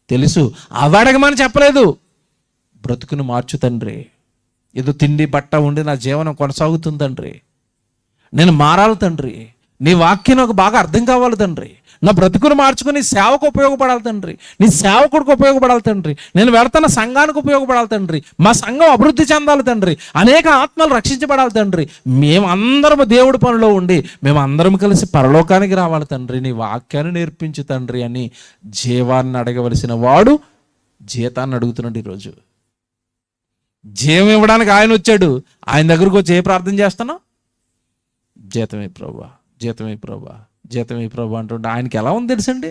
తెలుసు. అవి అడగమని చెప్పలేదు. బ్రతుకును మార్చు తండ్రి, ఏదో తిండి బట్ట ఉండి నా జీవనం కొనసాగుతుంది తండ్రి, నేను మారాలి తండ్రి, నీ వాక్యం నాకు బాగా అర్థం కావాలి తండ్రి, నా బ్రతుకును మార్చుకుని సేవకు ఉపయోగపడాలి తండ్రి, నీ సేవకుడికి ఉపయోగపడాలి తండ్రి, నేను వెళ్తున్న సంఘానికి ఉపయోగపడాలి తండ్రి, మా సంఘం అభివృద్ధి చెందాలి తండ్రి, అనేక ఆత్మలు రక్షించబడాలి తండ్రి, మేమందరం దేవుడి పనిలో ఉండి మేమందరం కలిసి పరలోకానికి రావాలి తండ్రి, నీ వాక్యాన్ని నేర్పించు తండ్రి అని జీవాన్ని అడగవలసిన వాడు జీతాన్ని అడుగుతున్నాడు. ఈరోజు జీవం ఇవ్వడానికి ఆయన వచ్చాడు. ఆయన దగ్గరకు వచ్చి ఏ ప్రార్థన చేస్తున్నావు? జీతమే ప్రభువా, జీతమే ప్రభువా, జీతమే ప్రభు అంటుంటే ఆయనకి ఎలా ఉంది తెలుసండి.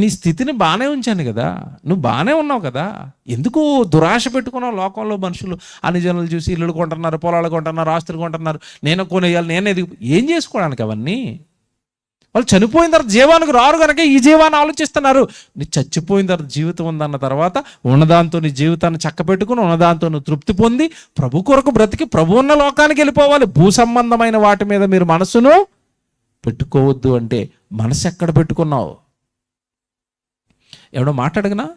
నీ స్థితిని బాగానే ఉంచాను కదా, నువ్వు బాగానే ఉన్నావు కదా, ఎందుకు దురాశ పెట్టుకున్నావు? లోకంలో మనుషులు అన్ని జనులు చూసి ఇల్లులు కొంటున్నారు, పొలాలు కొంటున్నారు, ఆస్తులు కొంటున్నారు, నేను కొనేయాలి, నేను ఏం చేసుకోవడానికి అవన్నీ? వాళ్ళు చనిపోయిన తర్వాత జీవానికి రారు కనుక ఈ జీవాన్ని ఆలోచిస్తున్నారు. నీ చచ్చిపోయిన తర్వాత జీవితం ఉందన్న తర్వాత ఉన్నదాంతో నీ జీవితాన్ని చక్కబెట్టుకుని ఉన్నదాంతో నువ్వు తృప్తి పొంది ప్రభు కొరకు బ్రతికి ప్రభు ఉన్న లోకానికి వెళ్ళిపోవాలి. భూ సంబంధమైన వాటి మీద మీరు మనసును పెట్టుకోవద్దు అంటే మనసు ఎక్కడ పెట్టుకున్నావు? ఎవడో మాట్లాడగనా?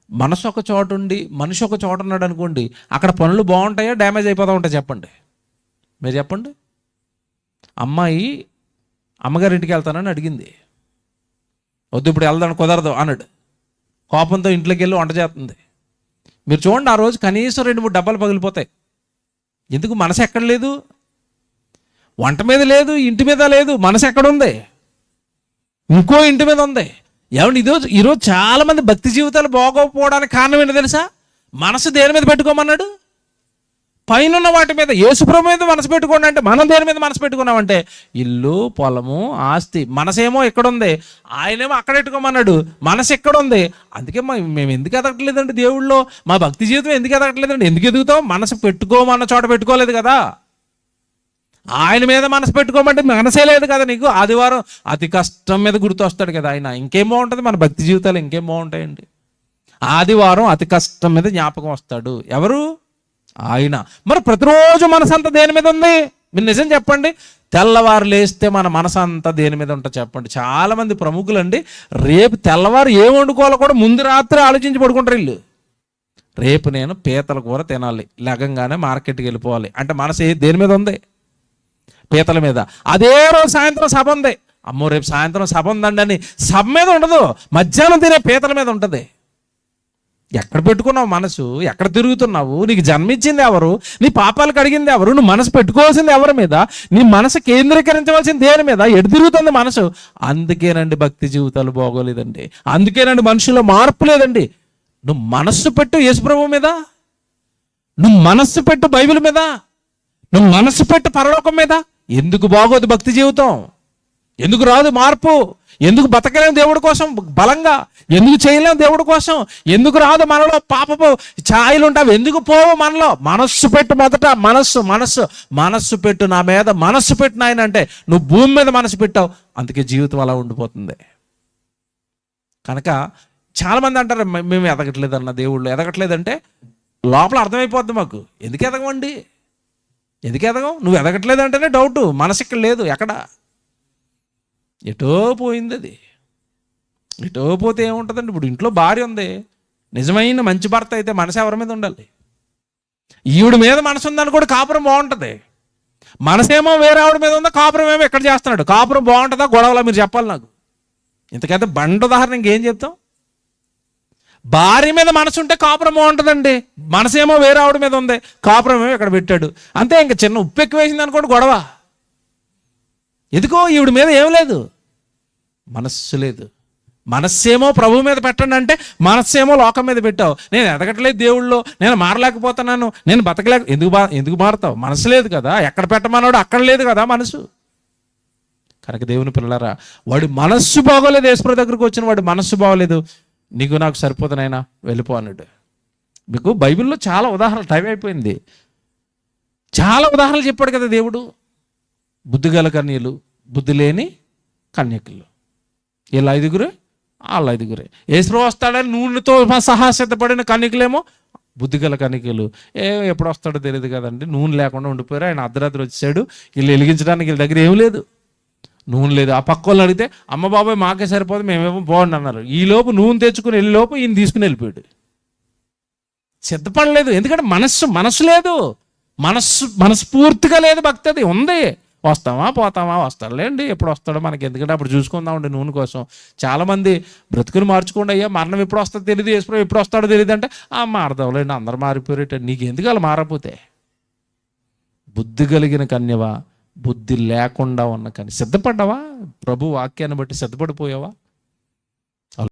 మనసు ఒక చోట ఉండి మనిషి ఒక చోట ఉన్నాడు అనుకోండి, అక్కడ పనులు బాగుంటాయా డ్యామేజ్ అయిపోతూ ఉంటాయి? చెప్పండి, మీరు చెప్పండి. అమ్మాయి అమ్మగారింటికి వెళ్తానని అడిగింది, వద్దు ఇప్పుడు వెళ్దాను కుదరదు అన్నాడు. కోపంతో ఇంట్లోకి వెళ్ళి వంట చేస్తుంది. మీరు చూడండి, ఆ రోజు కనీసం 2-3 డబ్బాలు పగిలిపోతాయి. ఎందుకు? మనసు ఎక్కడ లేదు, వంట మీద లేదు, ఇంటి మీద లేదు, మనసు ఎక్కడుంది? ఇంకో ఇంటి మీద ఉంది. ఏమంటే ఈరోజు చాలా మంది భక్తి జీవితాలు బాగోకపోవడానికి కారణం ఏంటో తెలుసా? మనసు దేని మీద పెట్టుకోమన్నాడు? పైన వాటి మీద. యేసుప్రభు మీద మనసు పెట్టుకోండి అంటే మనం దేని మీద మనసు పెట్టుకున్నామంటే ఇల్లు పొలము ఆస్తి. మనసేమో ఎక్కడుంది, ఆయనేమో అక్కడ పెట్టుకోమన్నాడు. మనసు ఎక్కడుంది? అందుకే మేము ఎందుకు ఎదగట్లేదండి దేవుళ్ళో, మా భక్తి జీవితం ఎందుకు ఎదగట్లేదండి? ఎందుకు ఎదుగుతాం? మనసు పెట్టుకోమన్న చోట పెట్టుకోలేదు కదా. ఆయన మీద మనసు పెట్టుకోమంటే మనసే లేదు కదా నీకు. ఆదివారం అతి కష్టం మీద గుర్తు వస్తాడు కదా ఆయన. ఇంకేం బాగుంటుంది? మన భక్తి జీవితాలు ఇంకేం బాగుంటాయండి? ఆదివారం అతి కష్టం మీద జ్ఞాపకం వస్తాడు. ఎవరు? ఆయన. మరి ప్రతిరోజు మనసు అంతా దేని మీద ఉంది? మీరు నిజం చెప్పండి. తెల్లవారు లేస్తే మన మనసు అంతా దేని మీద ఉంటుంది చెప్పండి. చాలామంది ప్రముఖులండి రేపు తెల్లవారు ఏం వండుకోవాలో కూడా ముందు రాత్రి ఆలోచించి పడుకుంటారు వీళ్ళు. రేపు నేను పీతల కూర తినాలి, లగంగానే మార్కెట్కి వెళ్ళిపోవాలి అంటే మనసు దేని మీద ఉంది? పీతల మీద. అదే రోజు సాయంత్రం సభ ఉంది, అమ్మో రేపు సాయంత్రం సభ ఉందండి అని సభ మీద ఉండదు, మధ్యాహ్నం తినే పీతల మీద ఉంటుంది. ఎక్కడ పెట్టుకున్నావు మనసు? ఎక్కడ తిరుగుతున్నావు? నీకు జన్మించింది ఎవరు? నీ పాపాలకు అడిగింది ఎవరు? నువ్వు మనసు పెట్టుకోవాల్సింది ఎవరి మీద? నీ మనసు కేంద్రీకరించవలసింది దేని మీద? ఎటు తిరుగుతుంది మనసు? అందుకేనండి భక్తి జీవితాలు బాగోలేదండి, అందుకేనండి మనుషుల్లో మార్పు లేదండి. నువ్వు మనస్సు పెట్టు యేసుప్రభు మీద. నువ్వు మనస్సు పెట్టు బైబిల్ మీద, నువ్వు మనస్సు పెట్టు పరలోకం మీద. ఎందుకు బాగోదు భక్తి జీవితం? ఎందుకు రాదు మార్పు? ఎందుకు బతకలేము దేవుడి కోసం బలంగా? ఎందుకు చేయలేము దేవుడి కోసం? ఎందుకు రాదు మనలో పాపపు ఛాయలు ఉంటావు? ఎందుకు పోవు మనలో? మనస్సు పెట్టు మొదట. మనస్సు పెట్టు, నా మీద మనస్సు పెట్టు నాయన అంటే నువ్వు భూమి మీద మనసు పెట్టావు, అందుకే జీవితం అలా ఉండిపోతుంది. కనుక చాలామంది అంటారు మేము ఎదగట్లేదు అన్న, దేవుళ్ళు ఎదగట్లేదంటే లోపల అర్థమైపోద్ది మాకు. ఎందుకు ఎదగమండి? ఎందుకు ఎదగం? నువ్వు ఎదగట్లేదు అంటేనే డౌట్. మనసు ఇక్కడ లేదు, ఎక్కడ ఎటో పోయింది అది. ఎటో పోతే ఏముంటుందండి? ఇప్పుడు ఇంట్లో భార్య ఉంది, నిజమైన మంచి భర్త అయితే మనసు ఎవరి మీద ఉండాలి? ఈవిడ మీద మనసు ఉందని కూడా కాపురం బాగుంటుంది. మనసేమో వేరే ఆవిడ మీద ఉందా, కాపురం ఏమో ఎక్కడ చేస్తున్నాడు. కాపురం బాగుంటుందా గొడవలా? మీరు చెప్పాలి నాకు. ఇంతకైతే బండ ఉదాహరణ ఇంకేం చెప్తాం? భార్య మీద మనసు ఉంటే కాపురం బాగుంటుందండి. మనసేమో వేరే ఆవిడ మీద ఉంది, కాపురం ఏమో ఇక్కడ పెట్టాడు. అంతే, ఇంకా చిన్న ఉప్పు ఎక్కువ వేసింది అనుకోండి గొడవ. ఎందుకో ఈవిడ మీద ఏం లేదు, మనస్సు లేదు. మనస్సేమో ప్రభు మీద పెట్టండి అంటే మనస్సేమో లోకం మీద పెట్టావు. నేను ఎదగట్లేదు దేవుళ్ళో, నేను మారలేకపోతున్నాను, నేను బతకలేక. ఎందుకు మారుతావు? మనసు లేదు కదా. ఎక్కడ పెట్టమన్నాడు అక్కడ లేదు కదా మనసు. కనుక దేవుని పిల్లలారా, వాడి మనస్సు బాగోలేదు. యేసుప్రభు దగ్గరకు వచ్చిన వాడి మనస్సు బాగోలేదు. నీకు నాకు సరిపోతున్నాయినా వెళ్ళిపో అన్నాడు. మీకు బైబిల్లో చాలా ఉదాహరణలు, టైం అయిపోయింది, చాలా ఉదాహరణలు చెప్పాడు కదా దేవుడు. బుద్ధిగల కన్యలు, బుద్ధి లేని కన్యకులు, వీళ్ళ 5 వాళ్ళ 5. యేసుప్రభు వస్తాడని నూనెతో సహా సిద్ధపడిన కన్యకులేమో బుద్ధిగల కన్యకులు. ఎప్పుడు వస్తాడో తెలియదు కదండి. నూనె లేకుండా ఉండిపోయారు. ఆయన అర్ధరాత్రి వచ్చాడు. వీళ్ళు వెలిగించడానికి వీళ్ళ దగ్గర ఏం లేదు, నూనె లేదు. ఆ పక్క వాళ్ళని అడిగితే అమ్మ బాబాయ్ మాకే సరిపోదు, మేమేమో బాగుండి అన్నారు. ఈలోపు నూనె తెచ్చుకుని వెళ్ళేలోపు ఈయన తీసుకుని వెళ్ళిపోయాడు. సిద్ధపడలేదు. ఎందుకంటే మనస్సు లేదు, మనస్ఫూర్తిగా లేదు. భక్తి అది ఉంది. వస్తామా పోతామా, వస్తాడులేండి, ఎప్పుడు వస్తాడో మనకి ఎందుకంటే అప్పుడు చూసుకుందామండి నూనె కోసం. చాలామంది బ్రతుకుని మార్చుకోండి అయ్యా, మరణం ఎప్పుడు వస్తుందో తెలియదు, యేసుప్రభు ఎప్పుడు వస్తాడో తెలియదు అంటే మారదాంలేండి, అందరు మారిపోయేట. నీకు ఎందుకు అలా మారపోతే? బుద్ధి కలిగిన కన్యవా, బుద్ధి లేకుండా ఉన్న కన్య. సిద్ధపడ్డావా? ప్రభు వాక్యాన్ని బట్టి సిద్ధపడిపోయావా?